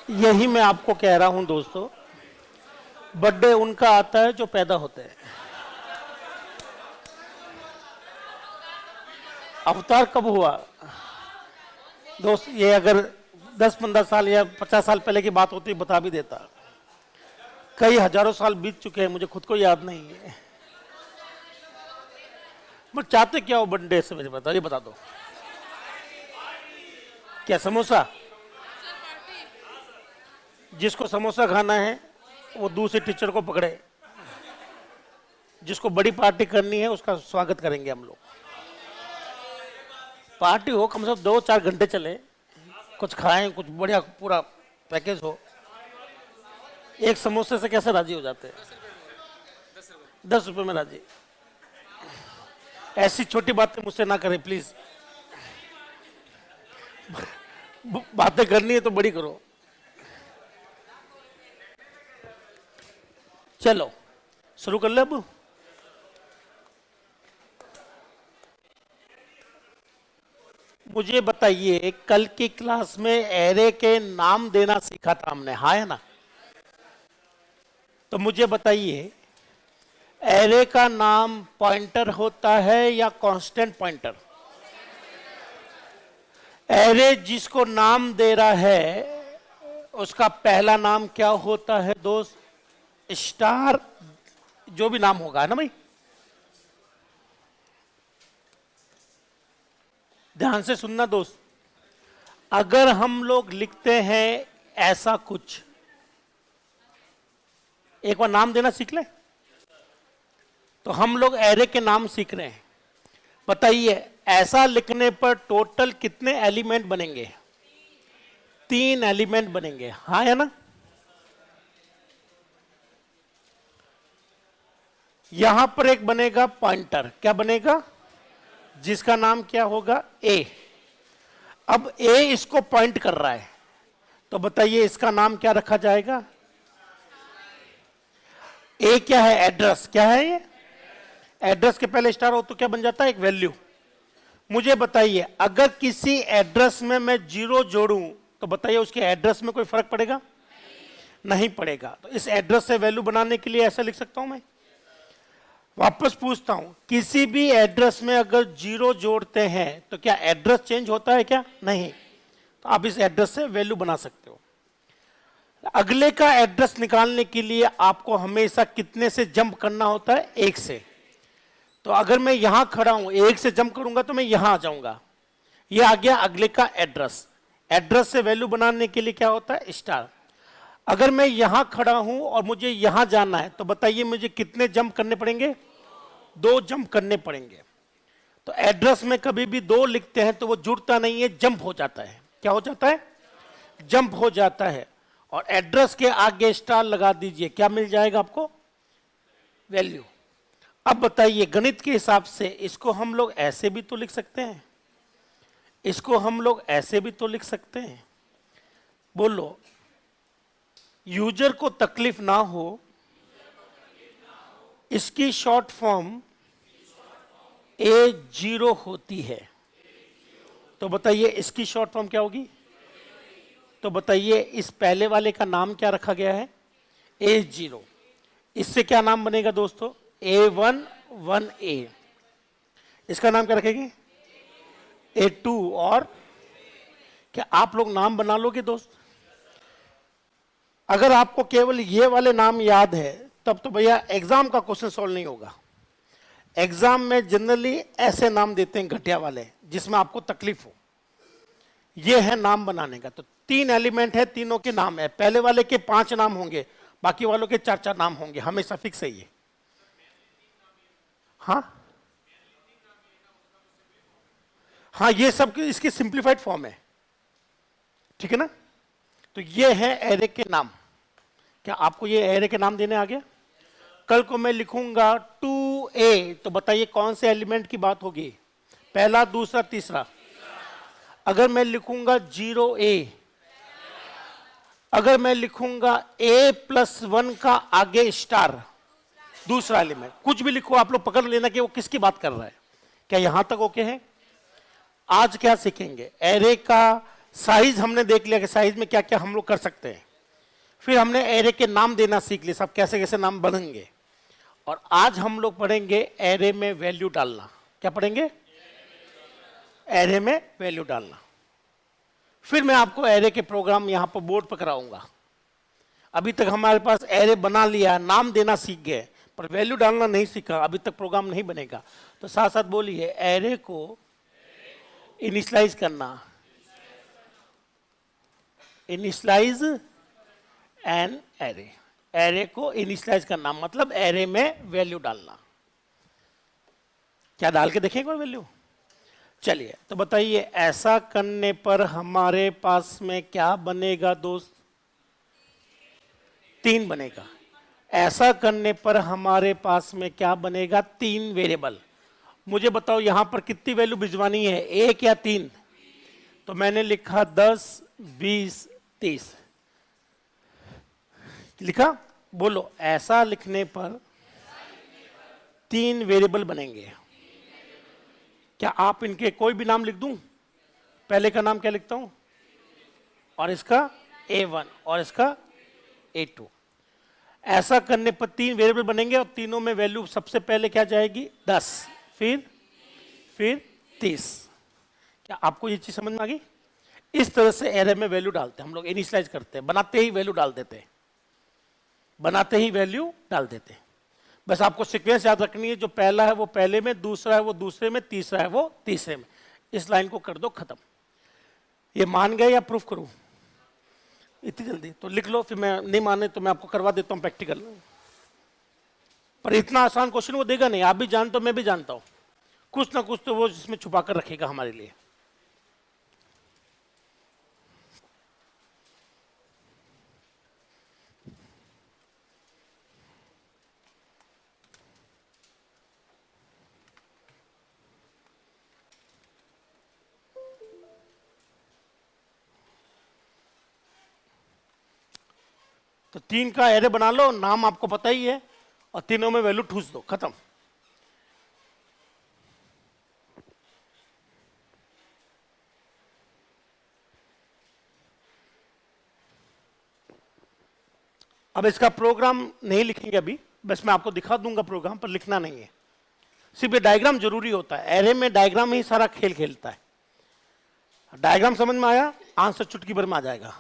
यही मैं आपको कह रहा हूं दोस्तों, बर्थडे उनका आता है जो पैदा होते हैं। अवतार कब हुआ दोस्त, ये अगर 10-15 साल या 50 साल पहले की बात होती बता भी देता। कई हजारों साल बीत चुके हैं, मुझे खुद को याद नहीं है। बट चाहते क्या हो बर्थडे से, मुझे बता, ये बता दो। क्या समोसा? जिसको समोसा खाना है वो दूसरे टीचर को पकड़े। जिसको बड़ी पार्टी करनी है उसका स्वागत करेंगे हम लोग। पार्टी हो कम से कम 2-4 घंटे चले, कुछ खाएं, कुछ बढ़िया पूरा पैकेज हो। एक समोसे से कैसे राजी हो जाते हैं? 10 रुपए में राजी। ऐसी छोटी बातें मुझसे ना करें प्लीज। बातें करनी है तो बड़ी करो। चलो शुरू कर ले। अब मुझे बताइए, कल की क्लास में एरे के नाम देना सीखा था हमने, हाँ है ना? तो मुझे बताइए, एरे का नाम पॉइंटर होता है या कांस्टेंट पॉइंटर? एरे जिसको नाम दे रहा है उसका पहला नाम क्या होता है दोस्त? स्टार, जो भी नाम होगा, है ना भाई? ध्यान से सुनना दोस्त। अगर हम लोग लिखते हैं ऐसा कुछ, एक बार नाम देना सीख ले। तो हम लोग एरे के नाम सीख रहे हैं। बताइए, ऐसा लिखने पर टोटल कितने एलिमेंट बनेंगे? 3 एलिमेंट बनेंगे, हाँ है ना? यहां पर एक बनेगा पॉइंटर, क्या बनेगा? जिसका नाम क्या होगा? ए। अब ए इसको पॉइंट कर रहा है, तो बताइए इसका नाम क्या रखा जाएगा? ए क्या है? एड्रेस। क्या है ये? एड्रेस के पहले स्टार हो तो क्या बन जाता है? एक वैल्यू। मुझे बताइए, अगर किसी एड्रेस में मैं 0 जोड़ूं तो बताइए उसके एड्रेस में कोई फर्क पड़ेगा? नहीं पड़ेगा। तो इस एड्रेस से वैल्यू बनाने के लिए ऐसा लिख सकता हूं मैं। वापस पूछता हूं, किसी भी एड्रेस में अगर 0 जोड़ते हैं तो क्या एड्रेस चेंज होता है? क्या नहीं। तो आप इस एड्रेस से वैल्यू बना सकते हो। अगले का एड्रेस निकालने के लिए आपको हमेशा कितने से जंप करना होता है? 1 से। तो अगर मैं यहां खड़ा हूं, 1 से जंप करूंगा तो मैं यहां आ जाऊंगा। ये आ गया अगले का एड्रेस। एड्रेस से वैल्यू बनाने के लिए क्या होता है? स्टार। अगर मैं यहां खड़ा हूं और मुझे यहां जाना है तो बताइए मुझे कितने जंप करने पड़ेंगे? 2 जंप करने पड़ेंगे। तो एड्रेस में कभी भी 2 लिखते हैं तो वो जुड़ता नहीं है, जंप हो जाता है। क्या हो जाता है? जंप हो जाता है। और एड्रेस के आगे स्टार लगा दीजिए, क्या मिल जाएगा आपको? वैल्यू। अब बताइए, गणित के हिसाब से इसको हम लोग ऐसे भी तो लिख सकते हैं, इसको हम लोग ऐसे भी तो लिख सकते हैं। बोलो, यूजर को तकलीफ ना हो इसकी शॉर्ट फॉर्म A0 होती है। तो बताइए इसकी शॉर्ट फॉर्म क्या होगी? तो बताइए इस पहले वाले का नाम क्या रखा गया है? A0। इससे क्या नाम बनेगा दोस्तों? A1 1A। इसका नाम क्या रखेंगे? A2। और क्या आप लोग नाम बना लोगे दोस्त? अगर आपको केवल ये वाले नाम याद है तब तो भैया एग्जाम का क्वेश्चन सॉल्व नहीं होगा। एग्जाम में जनरली ऐसे नाम देते हैं घटिया वाले, जिसमें आपको तकलीफ हो। ये है नाम बनाने का। तो 3 एलिमेंट है, तीनों के नाम है। पहले वाले के 5 नाम होंगे, बाकी वालों के 4-4 नाम होंगे, हमेशा फिक्स है ये। हाँ हाँ, ये सब इसकी सिंप्लीफाइड फॉर्म है, ठीक है ना? तो ये है एरे के नाम। क्या आपको ये एरे के नाम देने आ गया? कल को मैं लिखूंगा 2A, तो बताइए कौन से एलिमेंट की बात होगी? पहला, दूसरा, तीसरा। अगर मैं लिखूंगा 0A, अगर मैं लिखूंगा A+1 का आगे स्टार, दूसरा एलिमेंट, कुछ भी लिखो, आप लोग पकड़ लेना कि वो किसकी बात कर रहा है। क्या यहां तक ओके है? आज क्या सीखेंगे? एरे का साइज हमने देख लिया कि साइज में क्या क्या हम लोग कर सकते हैं। फिर हमने एरे के नाम देना सीख लिया, सब कैसे कैसे नाम बनेंगे। और आज हम लोग पढ़ेंगे एरे में वैल्यू डालना। क्या पढ़ेंगे? एरे में वैल्यू डालना। फिर मैं आपको एरे के प्रोग्राम यहां पर बोर्ड पर कराऊंगा। अभी तक हमारे पास एरे बना लिया, नाम देना सीख गए, पर वैल्यू डालना नहीं सीखा, अभी तक प्रोग्राम नहीं बनेगा। तो साथ साथ बोलिए, एरे को इनिशियलाइज करना, इनिशियलाइज एन एरे। एरे को इनिशियलाइज करना मतलब एरे में वैल्यू डालना। क्या डाल के देखेंगे वैल्यू? चलिए तो बताइए, ऐसा करने पर हमारे पास में क्या बनेगा दोस्त? 3 बनेगा। ऐसा करने पर हमारे पास में क्या बनेगा? 3 वेरिएबल। मुझे बताओ यहां पर कितनी वैल्यू भिजवानी है, 1 या 3? तो मैंने लिखा 10, 20, 30 लिखा। बोलो, ऐसा लिखने पर 3 वेरिएबल बनेंगे। क्या आप इनके कोई भी नाम लिख दूं? पहले का नाम क्या लिखता हूं? और इसका A1 और इसका A2। ऐसा करने पर 3 वेरिएबल बनेंगे और तीनों में वैल्यू सबसे पहले क्या जाएगी? 10, फिर 30। क्या आपको ये चीज समझ में आ गई? इस तरह से एरे में वैल्यू डालते हैं हम लोग, इनिशियलाइज करते हैं, बनाते ही वैल्यू डाल देते हैं, बनाते ही वैल्यू डाल देते हैं। बस आपको सीक्वेंस याद रखनी है, जो पहला है वो पहले में, दूसरा है वो दूसरे में, तीसरा है वो तीसरे में। इस लाइन को कर दो खत्म। ये मान गए या प्रूफ करूं इतनी जल्दी? तो लिख लो, फिर मैं नहीं माने तो मैं आपको करवा देता हूं प्रैक्टिकल। पर इतना आसान क्वेश्चन वो देगा नहीं, आप भी जानते हो, मैं भी जानता हूं, कुछ ना कुछ तो वो जिसमें छुपा कर रखेगा हमारे लिए। तो 3 का एरे बना लो, नाम आपको पता ही है, और तीनों में वैल्यू ठूस दो, खत्म। अब इसका प्रोग्राम नहीं लिखेंगे अभी, बस मैं आपको दिखा दूंगा प्रोग्राम, पर लिखना नहीं है। सिर्फ ये डायग्राम जरूरी होता है, एरे में डायग्राम ही सारा खेल खेलता है। डायग्राम समझ में आया, आंसर चुटकी भर में आ जाएगा।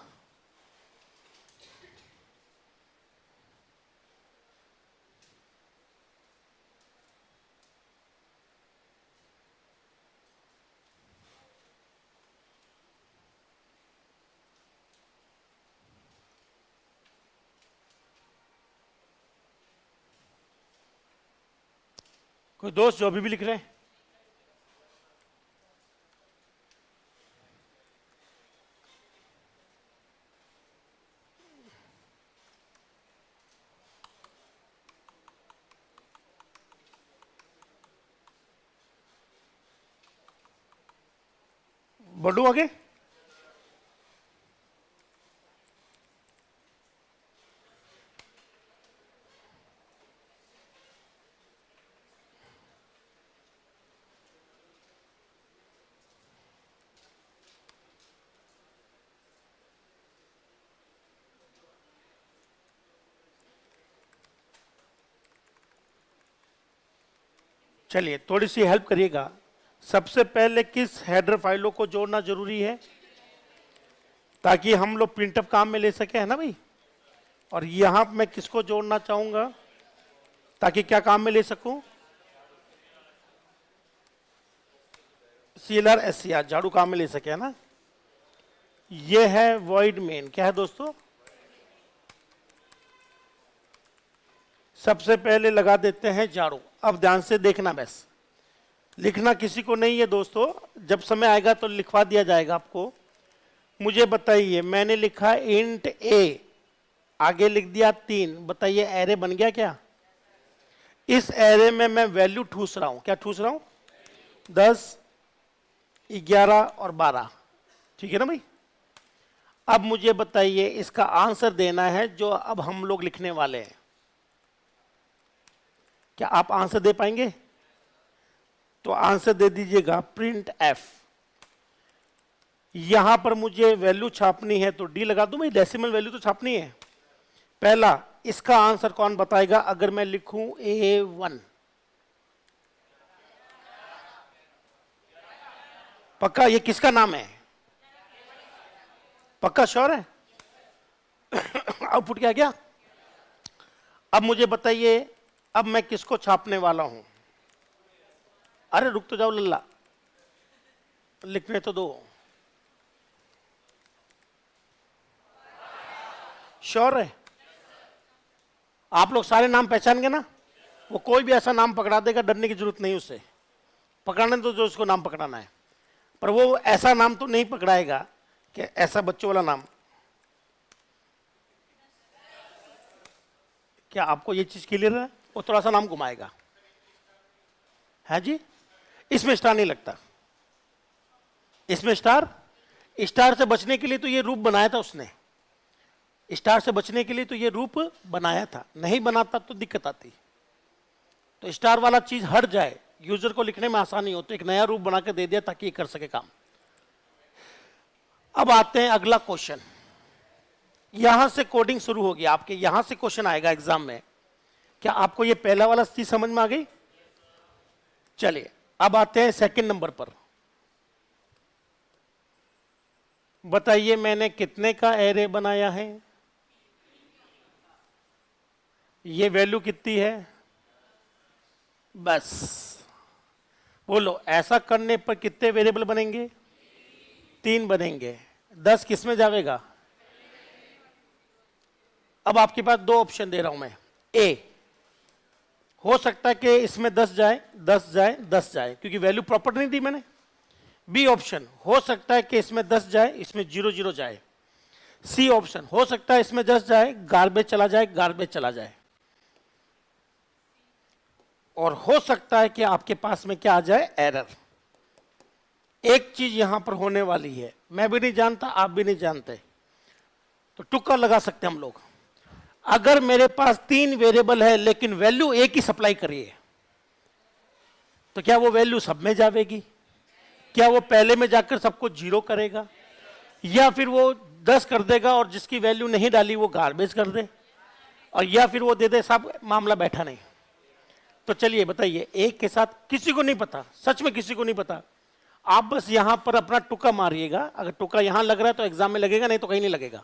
कोई दोस्त जो अभी भी लिख रहे हैं? बढ़ू आगे। चलिए थोड़ी सी हेल्प करिएगा। सबसे पहले किस हेडर फाइलों को जोड़ना जरूरी है, ताकि हम लोग प्रिंटअप काम में ले सके, है ना भाई? और यहां मैं किसको जोड़ना चाहूंगा ताकि क्या काम में ले सकूं? CLR SCR, झाड़ू काम में ले सके, है ना? ये है वॉइड मेन। क्या है दोस्तों? सबसे पहले लगा देते हैं झाड़ू। अब ध्यान से देखना, बस लिखना किसी को नहीं है दोस्तों, जब समय आएगा तो लिखवा दिया जाएगा आपको। मुझे बताइए, मैंने लिखा इंट a, आगे लिख दिया 3। बताइए एरे बन गया क्या? इस एरे में मैं वैल्यू ठूस रहा हूं। क्या ठूस रहा हूं? 10, 11 और 12। ठीक है ना भाई? अब मुझे बताइए, इसका आंसर देना है जो अब हम लोग लिखने वाले हैं। क्या आप आंसर दे पाएंगे? तो आंसर दे दीजिएगा प्रिंट f। यहां पर मुझे वैल्यू छापनी है तो डी लगा दूं, भाई डेसिमल वैल्यू तो छापनी है। पहला, इसका आंसर कौन बताएगा अगर मैं लिखूं A1? पक्का? ये किसका नाम है? पक्का श्योर है? आउटपुट क्या गया? अब मुझे बताइए, अब मैं किसको छापने वाला हूं? अरे रुक तो जाओ लल्ला, लिखने तो दो। श्योर है? आप लोग सारे नाम पहचान गए ना? वो कोई भी ऐसा नाम पकड़ा देगा, डरने की जरूरत नहीं उसे। पकड़ने तो जो उसको नाम पकड़ाना है, पर वो ऐसा नाम तो नहीं पकड़ाएगा कि ऐसा बच्चों वाला नाम। क्या आपको ये चीज क्लियर है? वो थोड़ा सा नाम घुमाएगा, है जी? इसमें स्टार नहीं लगता। इसमें स्टार से बचने के लिए तो ये रूप बनाया था उसने। स्टार से बचने के लिए तो ये रूप बनाया था, नहीं बनाता तो दिक्कत आती। तो स्टार वाला चीज हट जाए, यूजर को लिखने में आसानी हो, तो एक नया रूप बना के दे दिया ताकि ये कर सके काम। अब आते हैं अगला क्वेश्चन। यहां से कोडिंग शुरू होगी आपके, यहां से क्वेश्चन आएगा एग्जाम में। क्या आपको ये पहला वाला चीज समझ में आ गई? चलिए अब आते हैं सेकंड नंबर पर। बताइए मैंने कितने का एरे बनाया है? ये वैल्यू कितनी है? बस बोलो, ऐसा करने पर कितने वेरिएबल बनेंगे? 3 बनेंगे। 10 किस में जाएगा? अब आपके पास 2 ऑप्शन दे रहा हूं मैं। ए, हो सकता है कि इसमें 10 जाए, 10 जाए, 10 जाए, क्योंकि वैल्यू प्रॉपर नहीं दी मैंने। बी ऑप्शन, हो सकता है कि इसमें 10 जाए, इसमें 0 0 जाए। सी ऑप्शन, हो सकता है इसमें 10 जाए, गार्बेज चला जाए, गार्बेज चला जाए। और हो सकता है कि आपके पास में क्या आ जाए? एरर। एक चीज यहां पर होने वाली है, मैं भी नहीं जानता, आप भी नहीं जानते, तो तुक्का लगा सकते हम लोग। अगर मेरे पास 3 वेरिएबल है लेकिन वैल्यू एक ही सप्लाई करिए, तो क्या वो वैल्यू सब में जाएगी? क्या वो पहले में जाकर सबको 0 करेगा, या फिर वो 10 कर देगा और जिसकी वैल्यू नहीं डाली वो गार्बेज कर दे, और या फिर वो दे दे? सब मामला बैठा नहीं। तो चलिए बताइए, एक के साथ किसी को नहीं पता, सच में किसी को नहीं पता। आप बस यहां पर अपना टुक्का मारिएगा। अगर टुक्का यहां लग रहा है तो एग्जाम में लगेगा, नहीं तो कहीं नहीं लगेगा।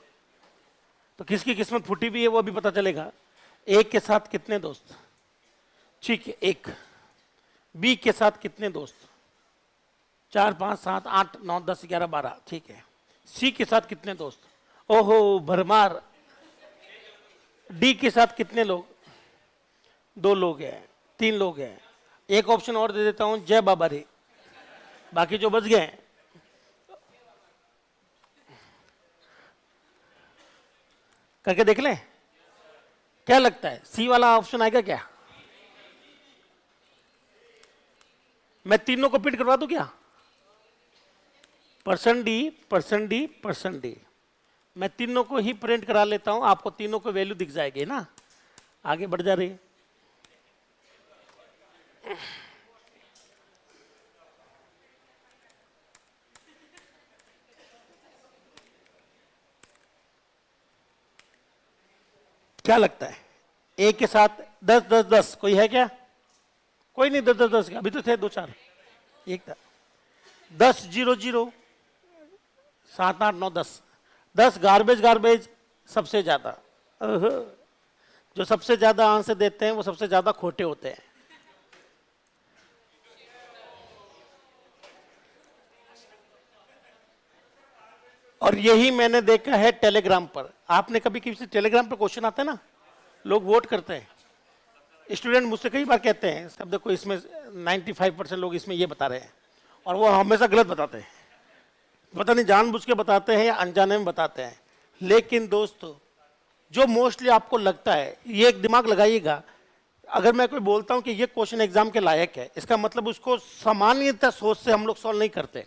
तो किसकी किस्मत फूटी भी है वो भी पता चलेगा। एक के साथ कितने दोस्त? ठीक है, 1। बी के साथ कितने दोस्त? 4 5 7 8 9 10 11 12। ठीक है। सी के साथ कितने दोस्त? ओहो भरमार। डी के साथ कितने लोग? 2 लोग हैं, 3 लोग हैं। एक ऑप्शन और दे देता हूं, जय बाबा रे, बाकी जो बच गए करके देख लें। क्या लगता है सी वाला ऑप्शन आएगा क्या? मैं तीनों को प्रिंट करवा दूं क्या? %D मैं तीनों को ही प्रिंट करा लेता हूं, आपको तीनों को वैल्यू दिख जाएगी ना। आगे बढ़ जा रही है। क्या लगता है? एक के साथ 10 10 10 कोई है क्या? कोई नहीं। 10 10 10 अभी तो थे 2 4। एक था 10 0 0 7 8 9 10। 10 गार्बेज सबसे ज्यादा। जो सबसे ज्यादा आंसर देते हैं वो सबसे ज्यादा खोटे होते हैं। और यही मैंने देखा है टेलीग्राम पर। आपने कभी किसी टेलीग्राम पर क्वेश्चन आता है ना, लोग वोट करते हैं। स्टूडेंट मुझसे कई बार कहते हैं सब देखो इसमें 95% लोग इसमें ये बता रहे हैं, और वो हमेशा गलत बताते हैं। पता नहीं जानबूझ के बताते हैं या अनजाने में बताते हैं। लेकिन दोस्तों, जो मोस्टली आपको लगता है, ये एक दिमाग लगाइएगा। अगर मैं कोई बोलता हूं कि ये क्वेश्चन एग्जाम के लायक है, इसका मतलब उसको सामान्यतः सोच से हम लोग सॉल्व नहीं करते।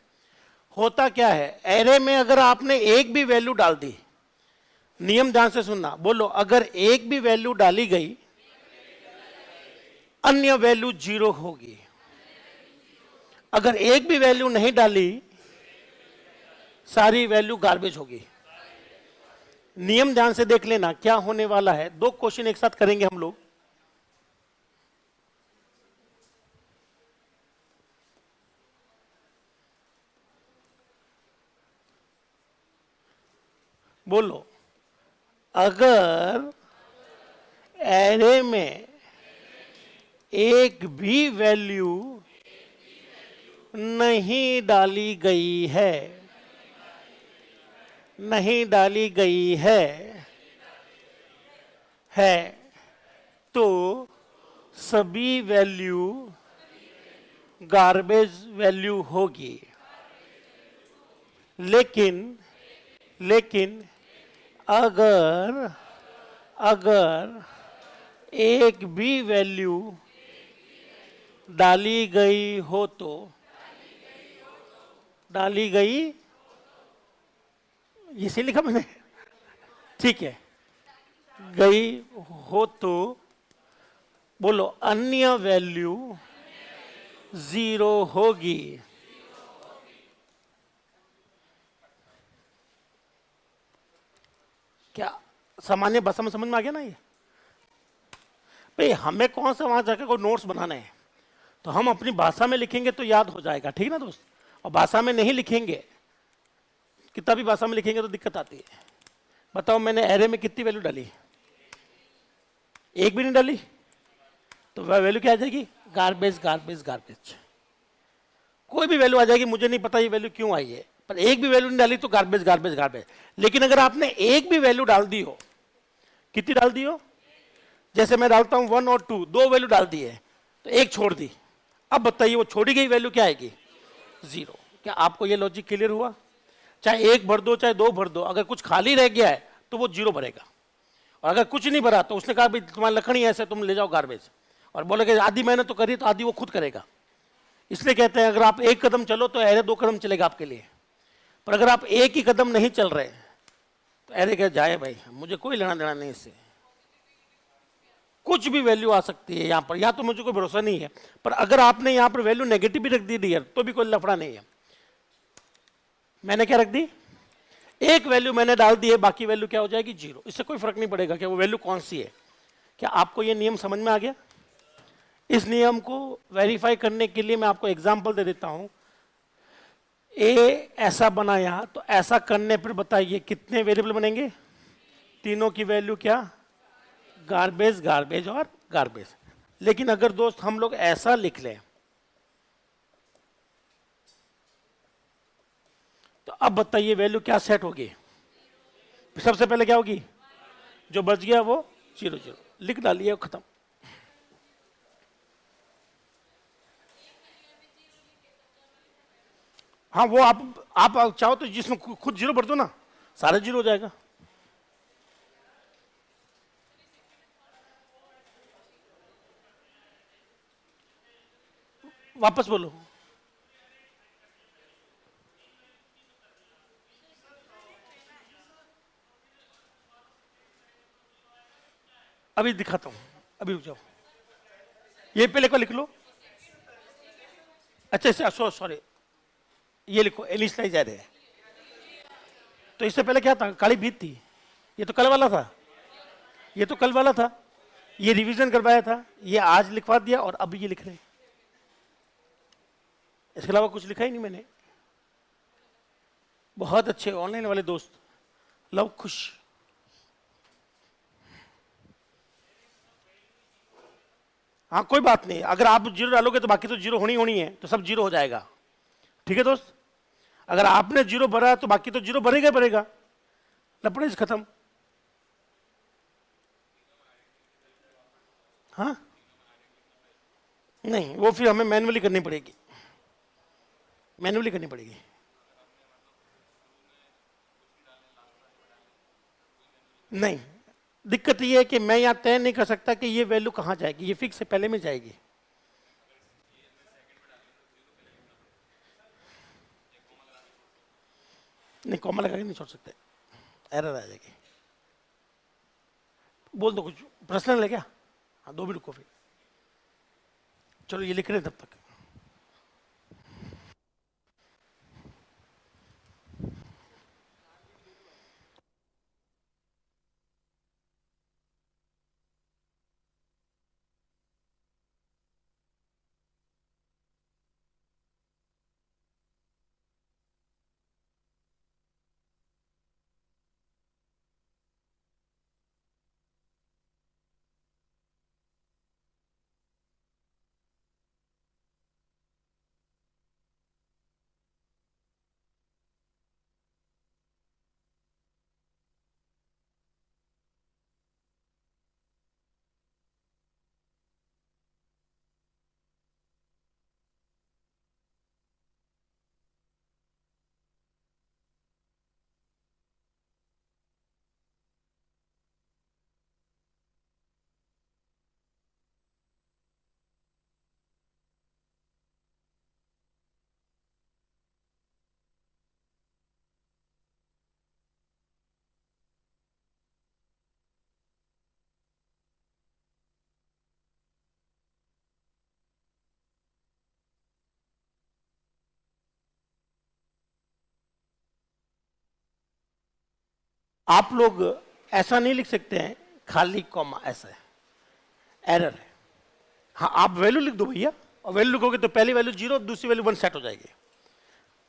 होता क्या है, एरे में अगर आपने एक भी वैल्यू डाल दी, नियम ध्यान से सुनना, बोलो, अगर एक भी वैल्यू डाली गई अन्य वैल्यू 0 होगी। अगर एक भी वैल्यू नहीं डाली सारी वैल्यू गार्बेज होगी। नियम ध्यान से देख लेना क्या होने वाला है। दो क्वेश्चन एक साथ करेंगे हम लोग। बोलो, अगर एरे में एक भी वैल्यू नहीं डाली गई है, नहीं डाली गई है तो सभी वैल्यू गार्बेज वैल्यू होगी। लेकिन अगर एक भी वैल्यू डाली गई हो तो, डाली गई, इसे लिखा मैंने, ठीक है, गई हो तो बोलो अन्य वैल्यू 0 होगी। क्या सामान्य भाषा में समझ में आ गया ना ये? भाई हमें कौन सा वहां जाकर कोई नोट्स बनाना है, तो हम अपनी भाषा में लिखेंगे तो याद हो जाएगा, ठीक ना दोस्त। और भाषा में नहीं लिखेंगे, कितना भी भाषा में लिखेंगे तो दिक्कत आती है। बताओ मैंने एरे में कितनी वैल्यू डाली? एक भी नहीं डाली, तो वह वैल्यू क्या आ जाएगी? Garbage garbage garbage. कोई भी वैल्यू आ जाएगी, मुझे नहीं पता ये वैल्यू क्यों आई है, पर एक भी वैल्यू नहीं डाली तो गार्बेज गार्बेज गार्बेज। लेकिन अगर आपने एक भी वैल्यू डाल दी हो, कितनी डाल दी हो, जैसे मैं डालता हूं 1 और 2, दो वैल्यू डाल दी है तो एक छोड़ दी, अब बताइए वो छोड़ी गई वैल्यू क्या आएगी? 0। क्या आपको ये लॉजिक क्लियर हुआ? चाहे एक भर दो चाहे दो भर दो, अगर कुछ खाली रह गया है तो वो 0 भरेगा। और अगर कुछ नहीं भरा तो उसने कहा भाई तुम्हारी लकड़ी ऐसे, तुम ले जाओ गार्बेज, और बोलेगा आधी मैंने तो करी, तो आधी वो खुद करेगा। इसलिए कहते हैं अगर आप एक कदम चलो तो एरे 2 कदम चलेगा आपके लिए, पर अगर आप एक ही कदम नहीं चल रहे तो एरे कह जाए भाई मुझे कोई लेना देना नहीं इससे, कुछ भी वैल्यू आ सकती है यहाँ पर, या तो मुझे कोई भरोसा नहीं है। पर अगर आपने यहाँ पर वैल्यू नेगेटिव भी रख दी डियर, तो भी कोई लफड़ा नहीं है। मैंने क्या रख दी? एक वैल्यू मैंने डाल दी है, बाकी वैल्यू क्या हो जाएगी? 0। इससे कोई फर्क नहीं पड़ेगा कि वो वैल्यू कौन सी है। क्या आपको ये नियम समझ में आ गया? इस नियम को वेरीफाई करने के लिए मैं आपको एग्जांपल दे देता हूं। ए ऐसा बनाया तो ऐसा करने पर बताइए कितने वेरिएबल बनेंगे? तीनों की वैल्यू क्या? गार्बेज गार्बेज और गार्बेज। लेकिन अगर दोस्त हम लोग ऐसा लिख लें तो अब बताइए वैल्यू क्या सेट होगी? सबसे पहले क्या होगी? जो बच गया वो 0 0 लिख डालिए, खत्म। हाँ वो आप चाहो तो जिसमें खुद 0 भर दो ना, सारा 0 हो जाएगा। वापस बोलो। अभी दिखाता हूं, अभी रुक जाओ, ये पहले को लिख लो। अच्छा सॉरी, ये लिखो इनिशियलाइज एरे है। तो इससे पहले क्या था? काली भीत थी। ये तो कल वाला था, ये तो कल वाला था, ये रिवीजन करवाया था, ये आज लिखवा दिया और अब ये लिख रहे हैं। इसके अलावा कुछ लिखा ही नहीं मैंने। बहुत अच्छे ऑनलाइन वाले दोस्त, लव खुश। हाँ कोई बात नहीं, अगर आप 0 डालोगे तो बाकी तो 0 होनी होनी है, तो सब 0 हो जाएगा। ठीक है दोस्त, अगर आपने 0 भरा तो बाकी तो 0 भरेगा भरेगा, लपड़े से खत्म। हाँ नहीं, वो फिर हमें मैन्युअली करनी पड़ेगी, मैन्युअली करनी पड़ेगी। नहीं, दिक्कत ये है कि मैं यहां तय नहीं कर सकता कि ये वैल्यू कहां जाएगी, ये फिक्स है, पहले में जाएगी। नहीं कॉमा लगा के नहीं छोड़ सकते, एरर आ जाएगी। बोल दो कुछ पर्सनल है क्या? हाँ 2 मिनट रुको फिर, चलो ये लिख रहे हैं तब तक। आप लोग ऐसा नहीं लिख सकते हैं खाली कॉमा, ऐसा है, एरर है। हाँ आप वैल्यू लिख दो भैया, और वैल्यू लिखोगे तो पहली वैल्यू 0, दूसरी वैल्यू 1 सेट हो जाएगी।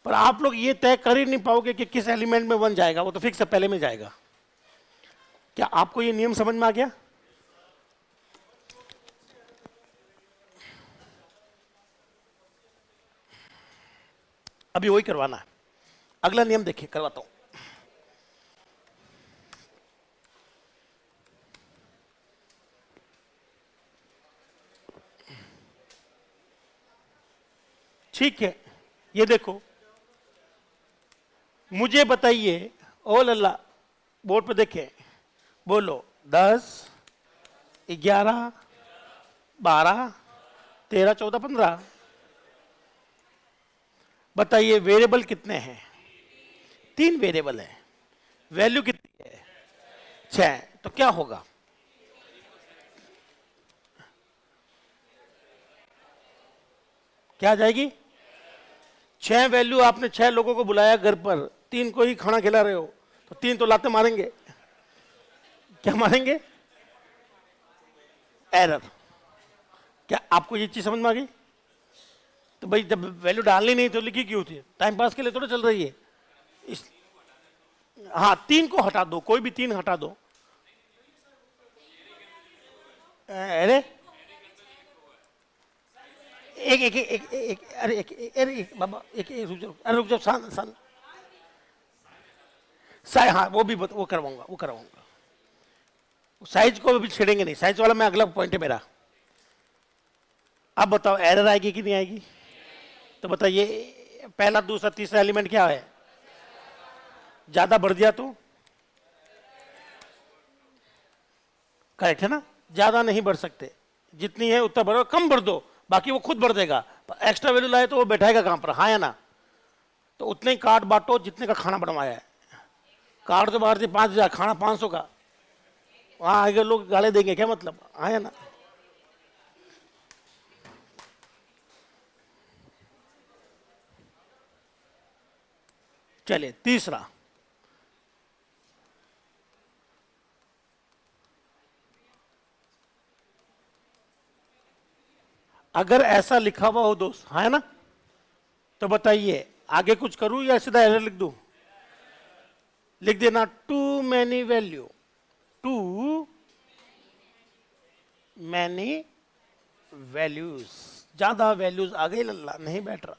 पर आप लोग ये तय कर ही नहीं पाओगे कि किस एलिमेंट में 1 जाएगा, वो तो फिक्स है, पहले में जाएगा। क्या आपको ये नियम समझ में आ गया? अभी वही करवाना है। अगला नियम देखिए, करवाता हूं। ठीक है, ये देखो, मुझे बताइए, ओ लल्ला बोर्ड पे देखें, बोलो 10, 11, 12, 13, 14, 15। बताइए वेरिएबल कितने हैं? 3 वेरिएबल है। वैल्यू कितनी है? 6। तो क्या होगा? क्या आ जाएगी? 6 वैल्यू। आपने 6 लोगों को बुलाया घर पर, 3 को ही खाना खिला रहे हो, तो 3 तो लाते मारेंगे। क्या मारेंगे? एरर। क्या आपको ये चीज समझ में आ गई? तो भाई जब वैल्यू डालनी नहीं तो लिखी क्यों थी? टाइम पास के लिए थोड़ा चल रही है इस। हाँ 3 को हटा दो, कोई भी 3 हटा दो। अरे एक एक एक एक अरे एक बाबा एक रुक जाओ, अरे रुक जाओ, सान साइज। हाँ वो करवाऊंगा। साइज को भी छेड़ेंगे नहीं, साइज वाला मैं अगला पॉइंट है मेरा। अब बताओ एरर आएगी कि नहीं आएगी? तो बताइए पहला, दूसरा, तीसरा एलिमेंट क्या है? ज्यादा बढ़ दिया तो करेक्ट है ना? ज्यादा नहीं बढ़ सकते, जितनी है उतना बढ़ो, कम बढ़ दो, बाकी वो खुद बढ़ देगा। एक्स्ट्रा वैल्यू लाए तो वो बैठाएगा कहां पर? हाँ या ना? तो उतने ही कार्ड बांटो जितने का खाना बनवाया है। कार्ड तो बाहर से 5,000, खाना 500 का, वहां आगे लोग गाले देंगे, क्या मतलब? हाँ या ना? चलिए तीसरा, अगर ऐसा लिखा हुआ हो दोस्त, है ना, तो बताइए आगे कुछ करूं या सीधा एरर लिख दूं? लिख देना too many value, too many values. ज्यादा वैल्यूज आ गई लल्ला, नहीं बैठ रहा।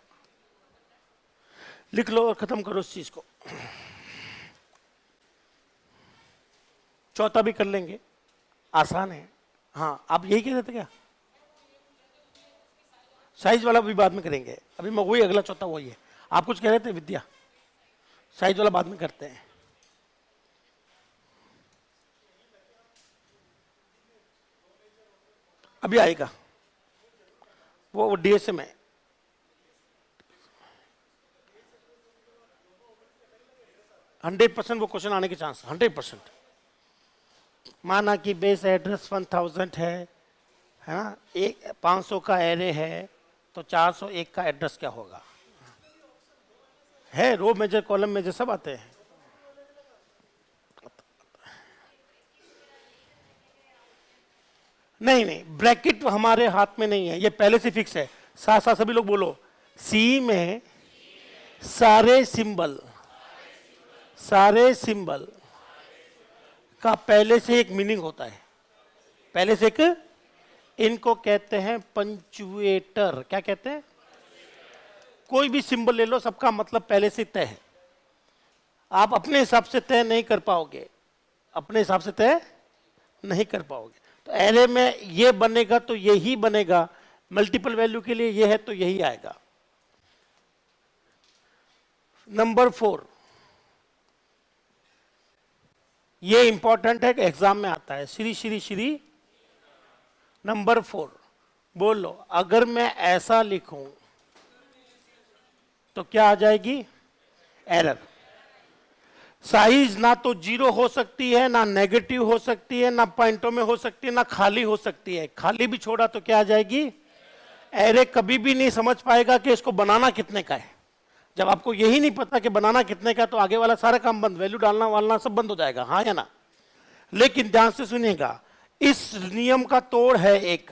लिख लो और खत्म करो इस चीज को। चौथा भी कर लेंगे, आसान है। हाँ आप यही कह रहे थे क्या? साइज वाला भी बाद में करेंगे, अभी मैं वही अगला चौथा वही है। आप कुछ कह रहे थे विद्या? साइज वाला बाद में करते हैं। अभी आएगा वो डीएसए में। हंड्रेड % वो क्वेश्चन आने के चांस 100%। माना कि बेस एड्रेस 1000 है ना, 500 का एरे है, तो 401 का एड्रेस क्या होगा? है रो मेजर, कॉलम मेजर सब आते हैं। नहीं, ब्रैकेट हमारे हाथ में नहीं है, ये पहले से फिक्स है। साथ साथ सभी लोग बोलो, सी में सारे सिंबल का पहले से एक मीनिंग होता है, पहले से एक। इनको कहते हैं पंचुएटर। क्या कहते हैं? कोई भी सिंबल ले लो, सबका मतलब पहले से तय है। आप अपने हिसाब से तय नहीं कर पाओगे, अपने हिसाब से तय नहीं कर पाओगे। तो एरे में ये बनेगा तो यही बनेगा, मल्टीपल वैल्यू के लिए ये है तो यही आएगा। नंबर 4, ये इंपॉर्टेंट है कि एग्जाम में आता है। श्री नंबर 4 बोलो, अगर मैं ऐसा लिखूं तो क्या आ जाएगी? एरर। साइज ना तो 0 हो सकती है, ना नेगेटिव हो सकती है, ना पॉइंटों में हो सकती है, ना खाली हो सकती है। खाली भी छोड़ा तो क्या आ जाएगी? एरे कभी भी नहीं समझ पाएगा कि इसको बनाना कितने का है। जब आपको यही नहीं पता कि बनाना कितने का, तो आगे वाला सारा काम बंद, वैल्यू डालना वालना सब बंद हो जाएगा, हाँ या ना। लेकिन ध्यान से सुनिएगा, इस नियम का तोड़ है एक,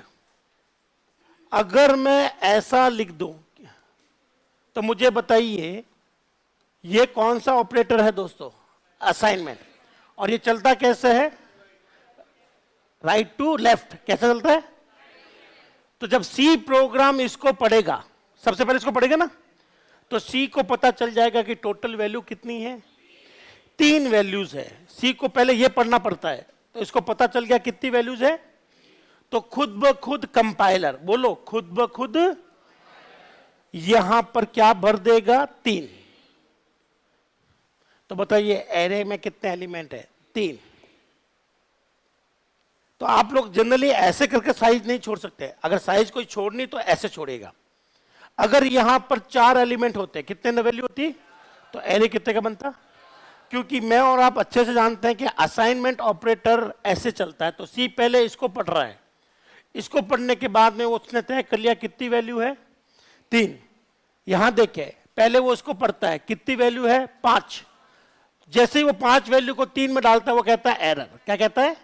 अगर मैं ऐसा लिख दूं तो मुझे बताइए ये कौन सा ऑपरेटर है दोस्तों, असाइनमेंट, और ये चलता कैसे है, राइट टू लेफ्ट, कैसे चलता है। तो जब सी प्रोग्राम इसको पढ़ेगा, सबसे पहले इसको पढ़ेगा ना, तो सी को पता चल जाएगा कि टोटल वैल्यू कितनी है, 3 वैल्यूज है। सी को पहले ये पढ़ना पड़ता है, तो इसको पता चल गया कितनी वैल्यूज है, तो खुद ब खुद कंपाइलर, बोलो खुद ब खुद यहां पर क्या भर देगा, 3। तो बताइए एरे में कितने एलिमेंट है, 3। तो आप लोग जनरली ऐसे करके साइज नहीं छोड़ सकते, अगर साइज कोई छोड़नी तो ऐसे छोड़ेगा। अगर यहां पर 4 एलिमेंट होते, कितने वैल्यू होती, तो एरे कितने का बनता। क्योंकि मैं और आप अच्छे से जानते हैं कि असाइनमेंट ऑपरेटर ऐसे चलता है, तो सी पहले इसको पढ़ रहा है, इसको पढ़ने के बाद में उसने तय कर लिया कितनी वैल्यू है, 3। यहां देखे पहले वो इसको पढ़ता है, कितनी वैल्यू है, 5। जैसे ही वो 5 वैल्यू को 3 में डालता है, वो कहता है एरर, क्या कहता है,